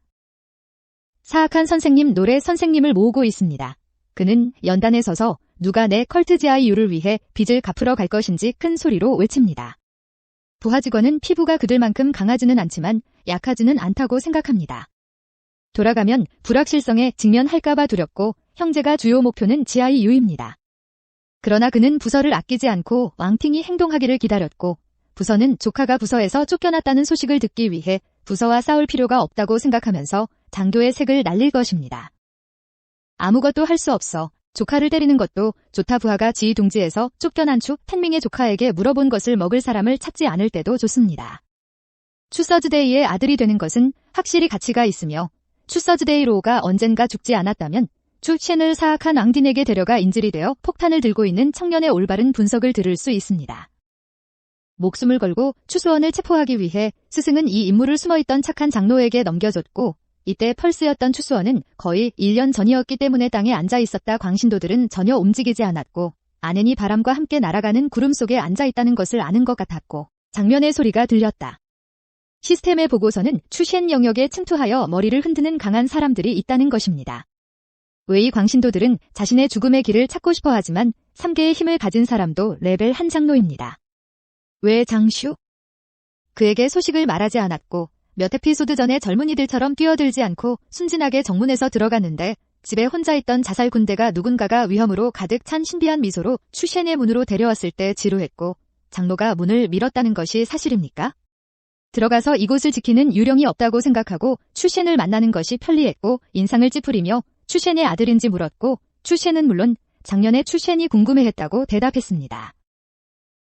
사악한 선생님 노래 선생님을 모으고 있습니다. 그는 연단에 서서 누가 내 컬트지아이유를 위해 빚을 갚으러 갈 것인지 큰 소리로 외칩니다. 부하 직원은 피부가 그들만큼 강하지는 않지만 약하지는 않다고 생각합니다. 돌아가면 불확실성에 직면할까봐 두렵고 형제가 주요 목표는 지아이유입니다. 그러나 그는 부서를 아끼지 않고 왕팅이 행동하기를 기다렸고 부서는 조카가 부서에서 쫓겨났다는 소식을 듣기 위해 부서와 싸울 필요가 없다고 생각하면서 장교의 색을 날릴 것입니다. 아무것도 할 수 없어. 조카를 때리는 것도 좋다. 부하가 지휘 둥지에서 쫓겨난 추 텐밍의 조카에게 물어본 것을 먹을 사람을 찾지 않을 때도 좋습니다. 추서즈데이의 아들이 되는 것은 확실히 가치가 있으며 추서즈데이로우가 언젠가 죽지 않았다면 추셴을 사악한 앙딘에게 데려가 인질이 되어 폭탄을 들고 있는 청년의 올바른 분석을 들을 수 있습니다. 목숨을 걸고 추수원을 체포하기 위해 스승은 이 임무를 숨어있던 착한 장로에게 넘겨줬고 이때 펄스였던 추수원은 거의 1년 전이었기 때문에 땅에 앉아있었다. 광신도들은 전혀 움직이지 않았고 아넨이 바람과 함께 날아가는 구름 속에 앉아있다는 것을 아는 것 같았고 장면의 소리가 들렸다. 시스템의 보고서는 추셴 영역에 침투하여 머리를 흔드는 강한 사람들이 있다는 것입니다. 웨이 광신도들은 자신의 죽음의 길을 찾고 싶어 하지만 3개의 힘을 가진 사람도 레벨 한 장로입니다. 왜 장슈? 그에게 소식을 말하지 않았고 몇 에피소드 전에 젊은이들처럼 뛰어들지 않고 순진하게 정문에서 들어갔는데 집에 혼자 있던 자살 군대가 누군가가 위험으로 가득 찬 신비한 미소로 추셴의 문으로 데려왔을 때 지루했고 장로가 문을 밀었다는 것이 사실입니까? 들어가서 이곳을 지키는 유령이 없다고 생각하고 추셴을 만나는 것이 편리했고 인상을 찌푸리며 추셴의 아들인지 물었고 추셴은 물론 작년에 추셴이 궁금해했다고 대답했습니다.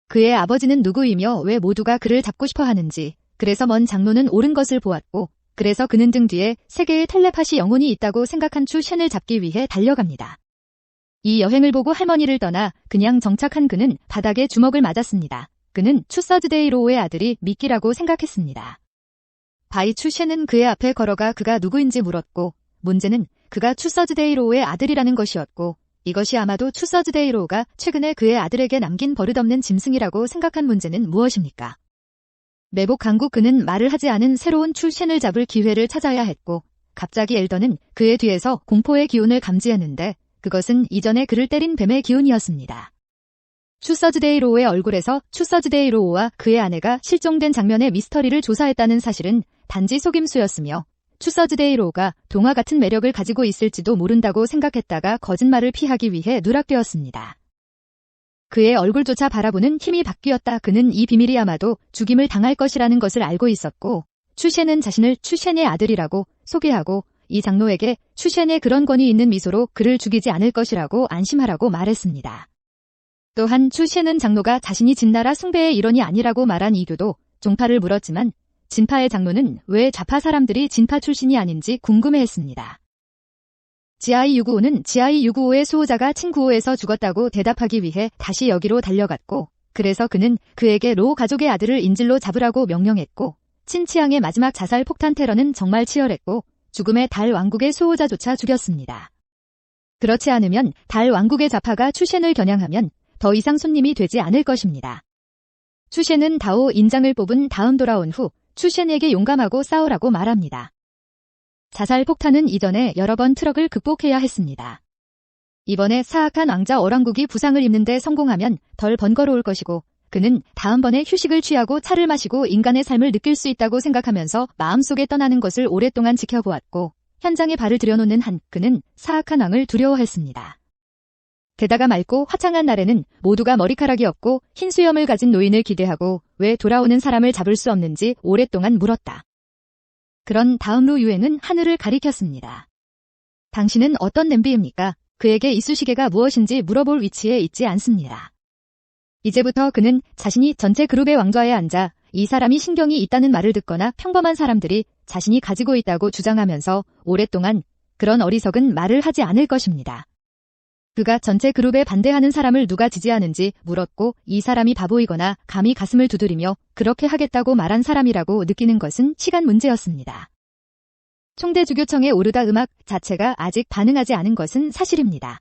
그의 아버지는 누구이며 왜 모두가 그를 잡고 싶어 하는지, 그래서 먼 장로는 옳은 것을 보았고 그래서 그는 등 뒤에 3개의 텔레파시 영혼이 있다고 생각한 추셴을 잡기 위해 달려갑니다. 이 여행을 보고 할머니를 떠나 그냥 정착한 그는 바닥에 주먹을 맞았습니다. 그는 추서즈데이로우의 아들이 미끼라고 생각했습니다. 바이 추셴은 그의 앞에 걸어가 그가 누구인지 물었고 문제는 그가 추서즈데이로우의 아들이라는 것이었고 이것이 아마도 추서즈데이로우가 최근에 그의 아들에게 남긴 버릇없는 짐승이라고 생각한 문제는 무엇입니까? 매복 강국 그는 말을 하지 않은 새로운 추셴을 잡을 기회를 찾아야 했고 갑자기 엘더는 그의 뒤에서 공포의 기운을 감지했는데 그것은 이전에 그를 때린 뱀의 기운이었습니다. 추서즈데이로우의 얼굴에서 추서즈데이로우와 그의 아내가 실종된 장면의 미스터리를 조사했다는 사실은 단지 속임수였으며 추서즈데이로우가 동화 같은 매력을 가지고 있을지도 모른다고 생각했다가 거짓말을 피하기 위해 누락되었습니다. 그의 얼굴조차 바라보는 힘이 바뀌었다. 그는 이 비밀이 아마도 죽임을 당할 것이라는 것을 알고 있었고 추셴은 자신을 추셴의 아들이라고 소개하고 이 장로에게 추셴의 그런 권위 있는 미소로 그를 죽이지 않을 것이라고 안심하라고 말했습니다. 또한 추셴은 장로가 자신이 진나라 숭배의 일원이 아니라고 말한 이유도 종파를 물었지만 진파의 장로는 왜 좌파 사람들이 진파 출신이 아닌지 궁금해했습니다. GI-695는 GI-695의 수호자가 칭9호에서 죽었다고 대답하기 위해 다시 여기로 달려갔고 그래서 그는 그에게 로 가족의 아들을 인질로 잡으라고 명령했고 친치앙의 마지막 자살 폭탄 테러는 정말 치열했고 죽음의 달 왕국의 수호자조차 죽였습니다. 그렇지 않으면 달 왕국의 좌파가 추셴을 겨냥하면 더 이상 손님이 되지 않을 것입니다. 추셴은 다오 인장을 뽑은 다음 돌아온 후 추셴에게 용감하고 싸우라고 말합니다. 자살 폭탄은 이전에 여러 번 트럭을 극복해야 했습니다. 이번에 사악한 왕자 어랑국이 부상을 입는데 성공하면 덜 번거로울 것이고 그는 다음번에 휴식을 취하고 차를 마시고 인간의 삶을 느낄 수 있다고 생각하면서 마음속에 떠나는 것을 오랫동안 지켜보았고 현장에 발을 들여놓는 한 그는 사악한 왕을 두려워했습니다. 게다가 맑고 화창한 날에는 모두가 머리카락이 없고 흰 수염을 가진 노인을 기대하고 왜 돌아오는 사람을 잡을 수 없는지 오랫동안 물었다. 그런 다음 루 유엔은 하늘을 가리켰습니다. 당신은 어떤 냄비입니까? 그에게 이쑤시개가 무엇인지 물어볼 위치에 있지 않습니다. 이제부터 그는 자신이 전체 그룹의 왕좌에 앉아 이 사람이 신경이 있다는 말을 듣거나 평범한 사람들이 자신이 가지고 있다고 주장하면서 오랫동안 그런 어리석은 말을 하지 않을 것입니다. 그가 전체 그룹에 반대하는 사람을 누가 지지하는지 물었고 이 사람이 바보이거나 감히 가슴을 두드리며 그렇게 하겠다고 말한 사람이라고 느끼는 것은 시간 문제였습니다. 총대주교청에 오르다 음악 자체가 아직 반응하지 않은 것은 사실입니다.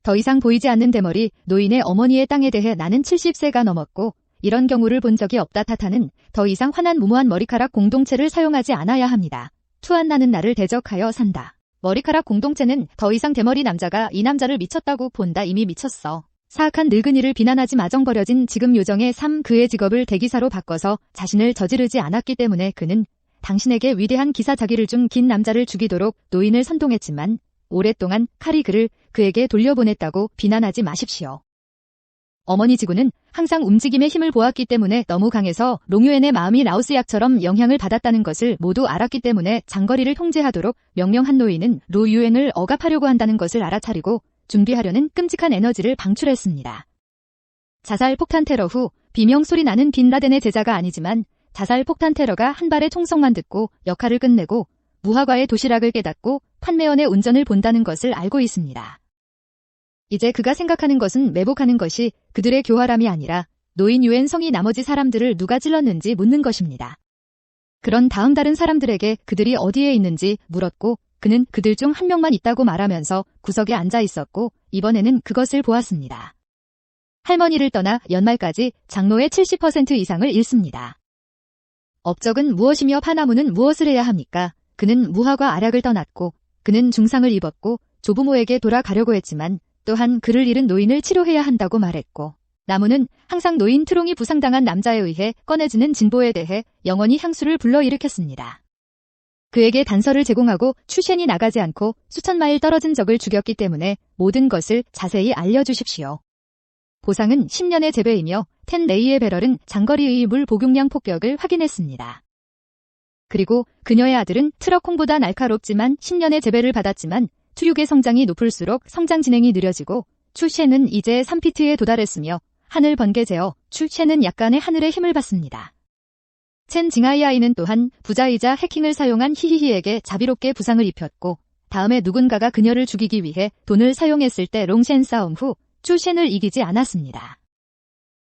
더 이상 보이지 않는 대머리 노인의 어머니의 땅에 대해 나는 70세가 넘었고 이런 경우를 본 적이 없다. 타타는 더 이상 환한 무모한 머리카락 공동체를 사용하지 않아야 합니다. 투한 나는 나를 대적하여 산다. 머리카락 공동체는 더 이상 대머리 남자가 이 남자를 미쳤다고 본다. 이미 미쳤어. 사악한 늙은이를 비난하지 마정버려진 지금 요정의 삶 그의 직업을 대기사로 바꿔서 자신을 저지르지 않았기 때문에 그는 당신에게 위대한 기사 자기를 준 긴 남자를 죽이도록 노인을 선동했지만 오랫동안 칼이 그에게 돌려보냈다고 비난하지 마십시오. 어머니 지구는 항상 움직임의 힘을 보았기 때문에 너무 강해서 롱유엔의 마음이 라오스약처럼 영향을 받았다는 것을 모두 알았기 때문에 장거리를 통제하도록 명령한 노인은 로유엔을 억압하려고 한다는 것을 알아차리고 준비하려는 끔찍한 에너지를 방출했습니다. 자살 폭탄 테러 후 비명 소리 나는 빈라덴의 제자가 아니지만 자살 폭탄 테러가 한 발의 총성만 듣고 역할을 끝내고 무화과의 도시락을 깨닫고 판매원의 운전을 본다는 것을 알고 있습니다. 이제 그가 생각하는 것은 매복하는 것이 그들의 교활함이 아니라 노인 유엔 성이 나머지 사람들을 누가 찔렀는지 묻는 것입니다. 그런 다음 다른 사람들에게 그들이 어디에 있는지 물었고 그는 그들 중 한 명만 있다고 말하면서 구석에 앉아 있었고 이번에는 그것을 보았습니다. 할머니를 떠나 연말까지 장로의 70% 이상을 잃습니다. 업적은 무엇이며 파나무는 무엇을 해야 합니까? 그는 무화과 아락을 떠났고 그는 중상을 입었고 조부모에게 돌아가려고 했지만 또한 그를 잃은 노인을 치료해야 한다고 말했고 나무는 항상 노인 트롱이 부상당한 남자에 의해 꺼내지는 진보에 대해 영원히 향수를 불러일으켰습니다. 그에게 단서를 제공하고 추셴이 나가지 않고 수천 마일 떨어진 적을 죽였기 때문에 모든 것을 자세히 알려주십시오. 보상은 10년의 재배이며 텐 레이의 배럴은 장거리의 물 복용량 폭격을 확인했습니다. 그리고 그녀의 아들은 트럭콩보다 날카롭지만 10년의 재배를 받았지만 투육의 성장이 높을수록 성장 진행이 느려지고 추셴은 이제 3피트에 도달했으며 하늘 번개제어 추셴은 약간의 하늘의 힘을 받습니다. 첸 징하이아이는 또한 부자이자 해킹을 사용한 히히히에게 자비롭게 부상을 입혔고 다음에 누군가가 그녀를 죽이기 위해 돈을 사용했을 때 롱셴 싸움 후 추셴을 이기지 않았습니다.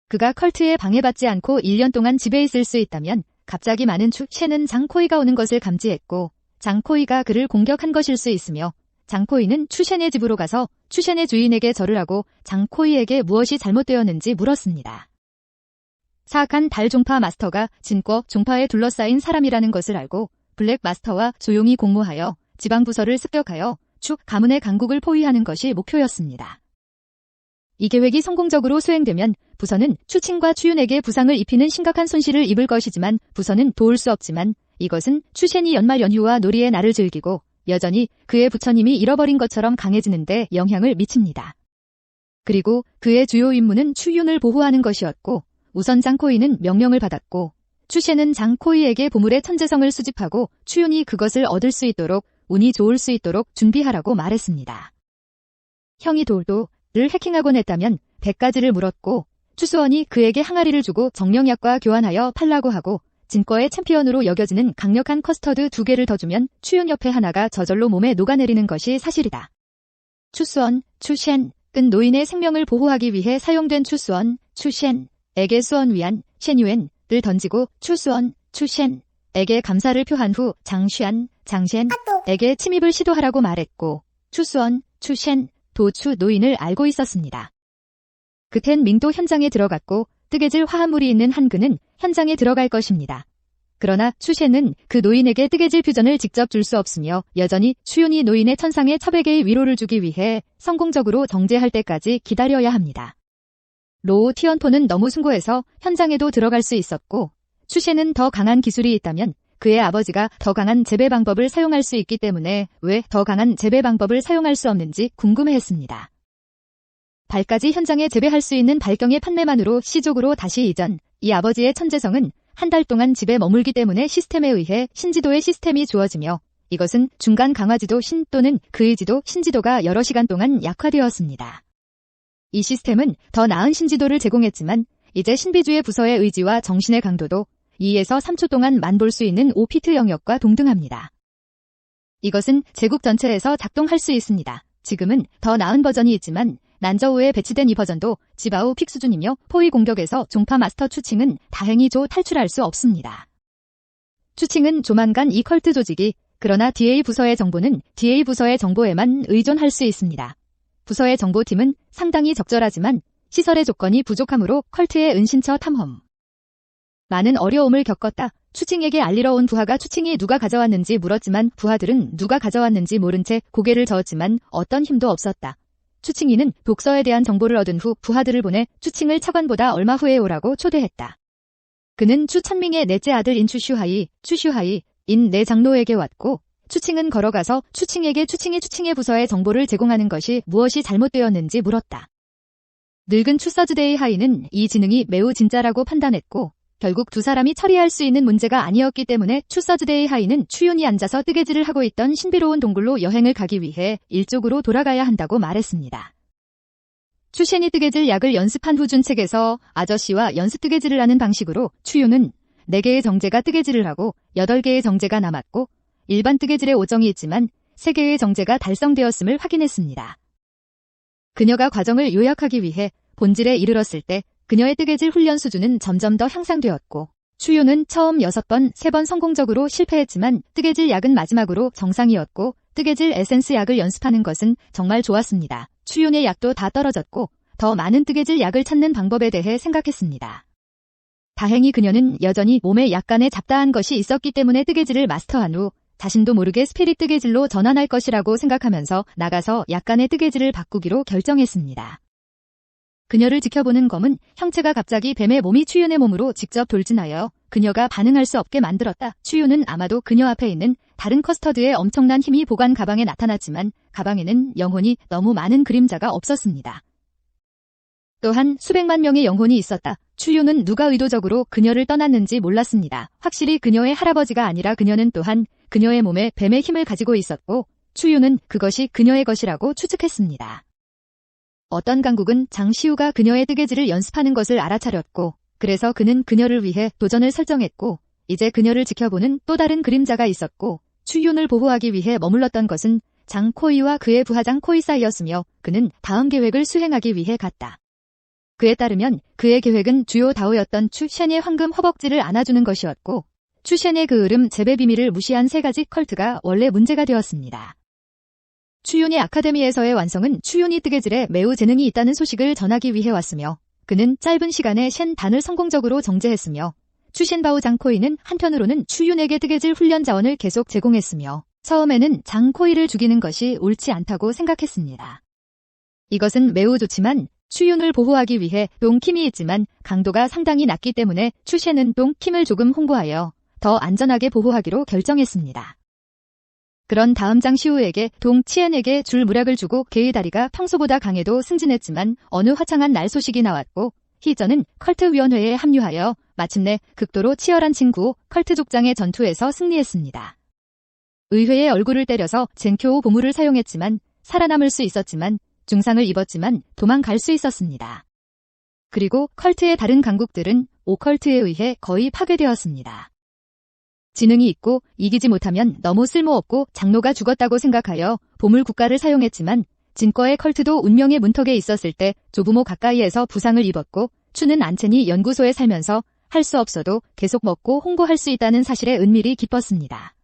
그가 컬트에 방해받지 않고 1년 동안 집에 있을 수 있다면 갑자기 많은 추셴은 장코이가 오는 것을 감지했고 장코이가 그를 공격한 것일 수 있으며 장코이는 추셴의 집으로 가서 추셴의 주인에게 절을 하고 장코이에게 무엇이 잘못되었는지 물었습니다. 사악한 달 종파 마스터가 진꿔 종파에 둘러싸인 사람이라는 것을 알고 블랙 마스터와 조용히 공모하여 지방부서를 습격하여 축 가문의 강국을 포위하는 것이 목표였습니다. 이 계획이 성공적으로 수행되면 부서는 추칭과 추윤에게 부상을 입히는 심각한 손실을 입을 것이지만 부서는 도울 수 없지만 이것은 추셴이 연말 연휴와 놀이의 날을 즐기고 여전히 그의 부처님이 잃어버린 것처럼 강해지는데 영향을 미칩니다. 그리고 그의 주요 임무는 추윤을 보호하는 것이었고 우선 장코이는 명령을 받았고 추셴은 장코이에게 보물의 천재성을 수집하고 추윤이 그것을 얻을 수 있도록 운이 좋을 수 있도록 준비하라고 말했습니다. 형이 돌도를 해킹하곤 했다면 100가지를 물었고 추수원이 그에게 항아리를 주고 정령약과 교환하여 팔라고 하고 진과의 챔피언으로 여겨지는 강력한 커스터드 2개를 더 주면 추윤 옆에 하나가 저절로 몸에 녹아내리는 것이 사실이다. 추수원, 추셴은 노인의 생명을 보호하기 위해 사용된 추수원, 추셴에게 수원 위안, 셴유엔을 던지고 추수원, 추셴에게 감사를 표한 후 장셴에게 침입을 시도하라고 말했고 추수원, 추셴, 도추 노인을 알고 있었습니다. 그텐 밍도 현장에 들어갔고 뜨개질 화합물이 있는 한 그는 현장에 들어갈 것입니다. 그러나 추셴은 그 노인에게 뜨개질 퓨전을 직접 줄 수 없으며 여전히 추윤이 노인의 천상에 첩에게의 위로를 주기 위해 성공적으로 정제할 때까지 기다려야 합니다. 로우 티언포는 너무 숭고해서 현장에도 들어갈 수 있었고 추셴은 더 강한 기술이 있다면 그의 아버지가 더 강한 재배 방법을 사용할 수 있기 때문에 왜 더 강한 재배 방법을 사용할 수 없는지 궁금해했습니다. 발까지 현장에 재배할 수 있는 발경의 판매만으로 시족으로 다시 이전, 이 아버지의 천재성은 한 달 동안 집에 머물기 때문에 시스템에 의해 신지도의 시스템이 주어지며 이것은 중간 강화지도 신 또는 그의 지도 신지도가 여러 시간 동안 약화되었습니다. 이 시스템은 더 나은 신지도를 제공했지만 이제 신비주의 부서의 의지와 정신의 강도도 2에서 3초 동안 만볼 수 있는 5피트 영역과 동등합니다. 이것은 제국 전체에서 작동할 수 있습니다. 지금은 더 나은 버전이 있지만 난저우에 배치된 이 버전도 지바우 픽 수준이며 포위 공격에서 종파 마스터 추칭은 다행히 탈출할 수 없습니다. 추칭은 조만간 이 컬트 조직이 그러나 DA 부서의 정보는 DA 부서의 정보에만 의존할 수 있습니다. 부서의 정보팀은 상당히 적절하지만 시설의 조건이 부족하므로 컬트의 은신처 탐험. 많은 어려움을 겪었다. 추칭에게 알리러 온 부하가 추칭이 누가 가져왔는지 물었지만 부하들은 누가 가져왔는지 모른 채 고개를 저었지만 어떤 힘도 없었다. 추칭이는 독서에 대한 정보를 얻은 후 부하들을 보내 추칭을 차관보다 얼마 후에 오라고 초대했다. 그는 추천밍의 넷째 아들인 추슈하이인 내 장로에게 왔고 추칭은 걸어가서 추칭에게 추칭의 부서의 정보를 제공하는 것이 무엇이 잘못되었는지 물었다. 늙은 추서즈데이 하이는 이 지능이 매우 진짜라고 판단했고 결국 두 사람이 처리할 수 있는 문제가 아니었기 때문에 추서즈데이 하이는 추윤이 앉아서 뜨개질을 하고 있던 신비로운 동굴로 여행을 가기 위해 일쪽으로 돌아가야 한다고 말했습니다. 추셴이 뜨개질 약을 연습한 후 준 책에서 아저씨와 연습 뜨개질을 하는 방식으로 추윤은 4개의 정제가 뜨개질을 하고 8개의 정제가 남았고 일반 뜨개질에 오정이 있지만 3개의 정제가 달성되었음을 확인했습니다. 그녀가 과정을 요약하기 위해 본질에 이르렀을 때 그녀의 뜨개질 훈련 수준은 점점 더 향상되었고 추윤은 처음 6번, 3번 성공적으로 실패했지만 뜨개질 약은 마지막으로 정상이었고 뜨개질 에센스 약을 연습하는 것은 정말 좋았습니다. 추윤의 약도 다 떨어졌고 더 많은 뜨개질 약을 찾는 방법에 대해 생각했습니다. 다행히 그녀는 여전히 몸에 약간의 잡다한 것이 있었기 때문에 뜨개질을 마스터한 후 자신도 모르게 스피릿 뜨개질로 전환할 것이라고 생각하면서 나가서 약간의 뜨개질을 바꾸기로 결정했습니다. 그녀를 지켜보는 검은 형체가 갑자기 뱀의 몸이 추윤의 몸으로 직접 돌진하여 그녀가 반응할 수 없게 만들었다. 추윤은 아마도 그녀 앞에 있는 다른 커스터드의 엄청난 힘이 보관 가방에 나타났지만 가방에는 영혼이 너무 많은 그림자가 없었습니다. 또한 수백만 명의 영혼이 있었다. 추윤은 누가 의도적으로 그녀를 떠났는지 몰랐습니다. 확실히 그녀의 할아버지가 아니라 그녀는 또한 그녀의 몸에 뱀의 힘을 가지고 있었고 추윤은 그것이 그녀의 것이라고 추측했습니다. 어떤 강국은 장시우가 그녀의 뜨개질을 연습하는 것을 알아차렸고 그래서 그는 그녀를 위해 도전을 설정했고 이제 그녀를 지켜보는 또 다른 그림자가 있었고 추윤을 보호하기 위해 머물렀던 것은 장 코이와 그의 부하장 코이 사이였으며 그는 다음 계획을 수행하기 위해 갔다. 그에 따르면 그의 계획은 주요 다오였던 추셴의 황금 허벅지를 안아주는 것이었고 추셴의 그 으름 재배 비밀을 무시한 세 가지 컬트가 원래 문제가 되었습니다. 추윤의 아카데미에서의 완성은 추윤이 뜨개질에 매우 재능이 있다는 소식을 전하기 위해 왔으며 그는 짧은 시간에 셴 단을 성공적으로 정제했으며 추셴바오 장코이는 한편으로는 추윤에게 뜨개질 훈련 자원을 계속 제공했으며 처음에는 장코이를 죽이는 것이 옳지 않다고 생각했습니다. 이것은 매우 좋지만 추윤을 보호하기 위해 동킴이 있지만 강도가 상당히 낮기 때문에 추셴은 동킴을 조금 홍보하여 더 안전하게 보호하기로 결정했습니다. 그런 다음 장시우에게 동치엔에게 줄 무력을 주고 그의 다리가 평소보다 강해도 승진했지만 어느 화창한 날 소식이 나왔고 희저는 컬트위원회에 합류하여 마침내 극도로 치열한 친구 컬트족장의 전투에서 승리했습니다. 의회의 얼굴을 때려서 젠쿄 보물을 사용했지만 살아남을 수 있었지만 중상을 입었지만 도망갈 수 있었습니다. 그리고 컬트의 다른 강국들은 오컬트에 의해 거의 파괴되었습니다. 지능이 있고 이기지 못하면 너무 쓸모없고 장로가 죽었다고 생각하여 보물 국가를 사용했지만 진꺼의 컬트도 운명의 문턱에 있었을 때 조부모 가까이에서 부상을 입었고 추는 안첸이 연구소에 살면서 할 수 없어도 계속 먹고 홍보할 수 있다는 사실에 은밀히 기뻤습니다.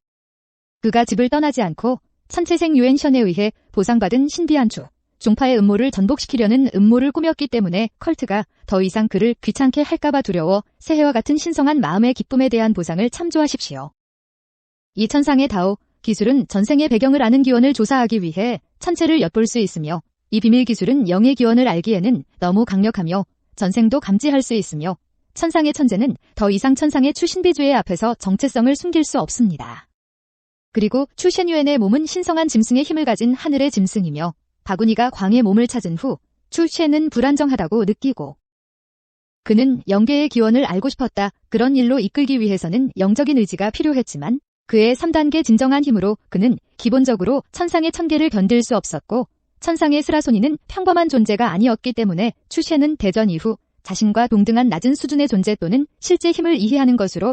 그가 집을 떠나지 않고 천체생 유엔션에 의해 보상받은 신비한 추 종파의 음모를 전복시키려는 음모를 꾸몄기 때문에 컬트가 더 이상 그를 귀찮게 할까봐 두려워 새해와 같은 신성한 마음의 기쁨에 대한 보상을 참조하십시오. 이 천상의 다오 기술은 전생의 배경을 아는 기원을 조사하기 위해 천체를 엿볼 수 있으며 이 비밀 기술은 영의 기원을 알기에는 너무 강력하며 전생도 감지할 수 있으며 천상의 천재는 더 이상 천상의 추신비주의 앞에서 정체성을 숨길 수 없습니다. 그리고 추셴유엔의 몸은 신성한 짐승의 힘을 가진 하늘의 짐승이며 바구니가 광의 몸을 찾은 후 추셴은 불안정하다고 느끼고 그는 영계의 기원을 알고 싶었다. 그런 일로 이끌기 위해서는 영적인 의지가 필요했지만 그의 3단계 진정한 힘으로 그는 기본적으로 천상의 천계를 견딜 수 없었고 천상의 스라소니는 평범한 존재가 아니었기 때문에 추셴은 대전 이후 자신과 동등한 낮은 수준의 존재 또는 실제 힘을 이해하는 것으로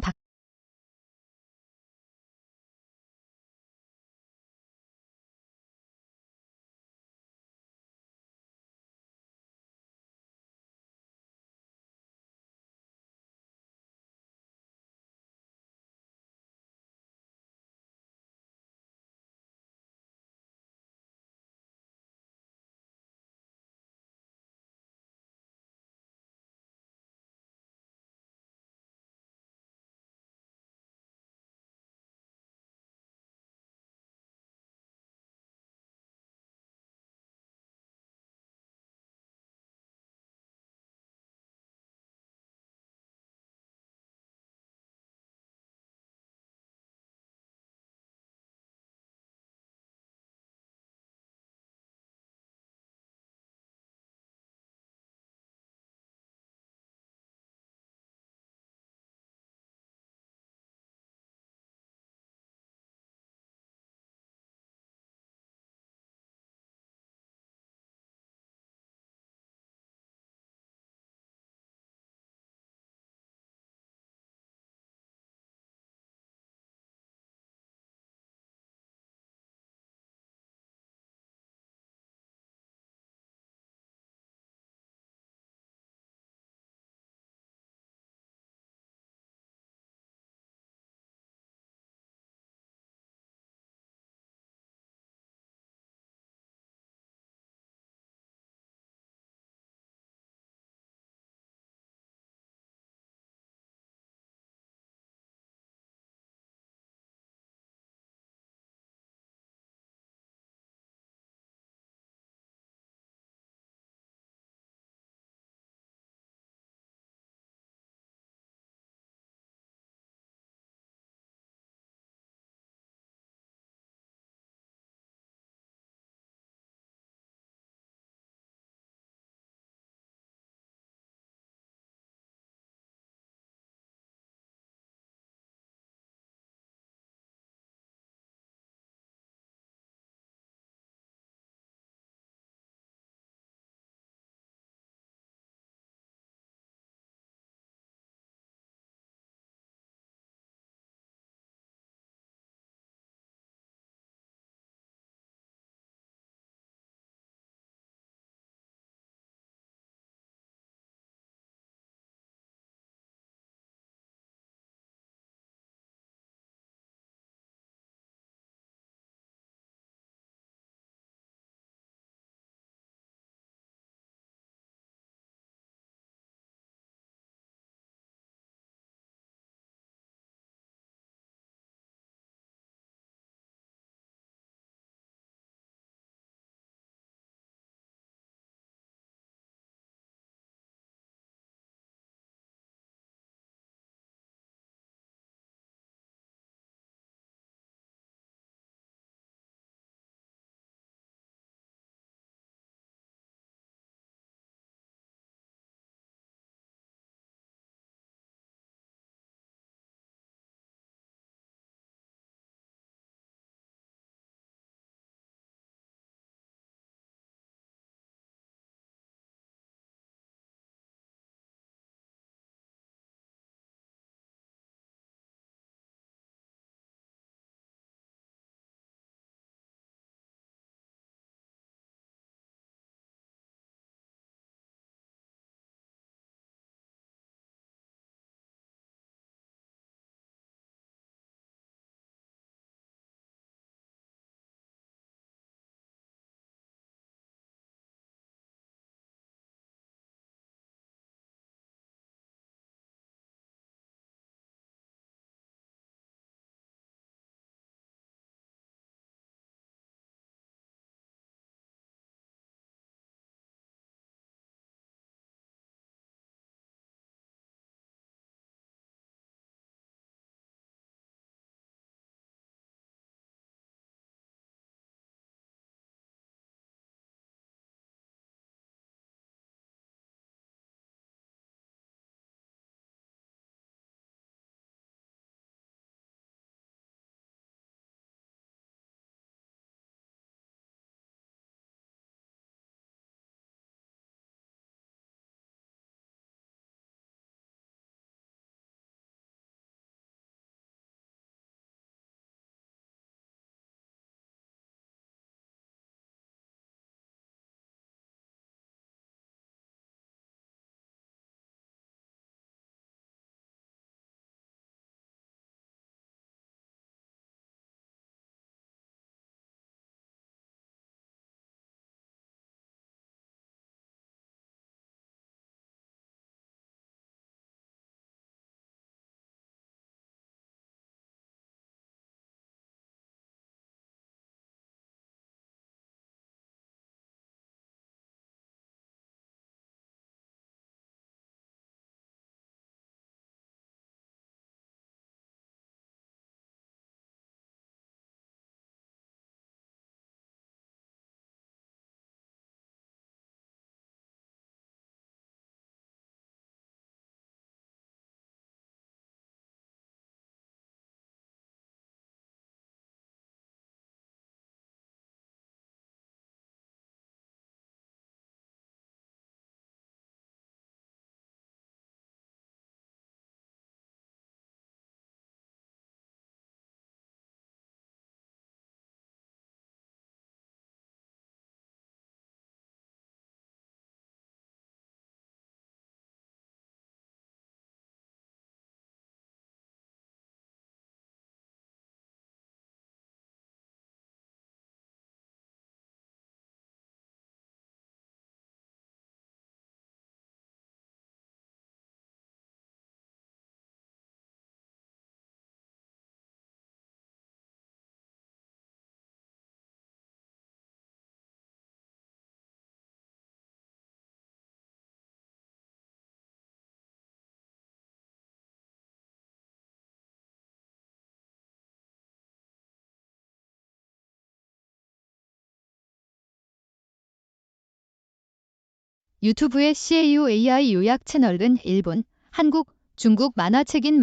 유튜브의 CAUAI 요약 채널은 일본, 한국, 중국 만화책인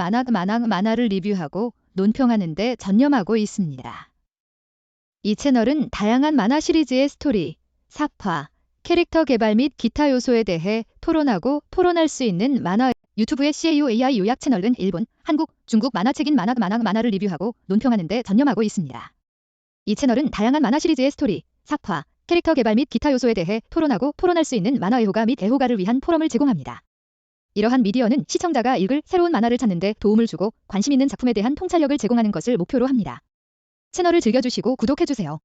만화를 리뷰하고 논평하는 데 전념하고 있습니다. 이 채널은 다양한 만화 시리즈의 스토리, 사파, 캐릭터 개발 및 기타 요소에 대해 토론하고 토론할 수 있는 유튜브의 CAUAI 요약 채널은 일본, 한국, 중국 만화책인 만화를 리뷰하고 논평하는 데 전념하고 있습니다. 이 채널은 다양한 만화 시리즈의 스토리, 사파, 캐릭터 개발 및 기타 요소에 대해 토론하고 토론할 수 있는 만화 애호가 및 애호가를 위한 포럼을 제공합니다. 이러한 미디어는 시청자가 읽을 새로운 만화를 찾는 데 도움을 주고 관심 있는 작품에 대한 통찰력을 제공하는 것을 목표로 합니다. 채널을 즐겨주시고 구독해주세요.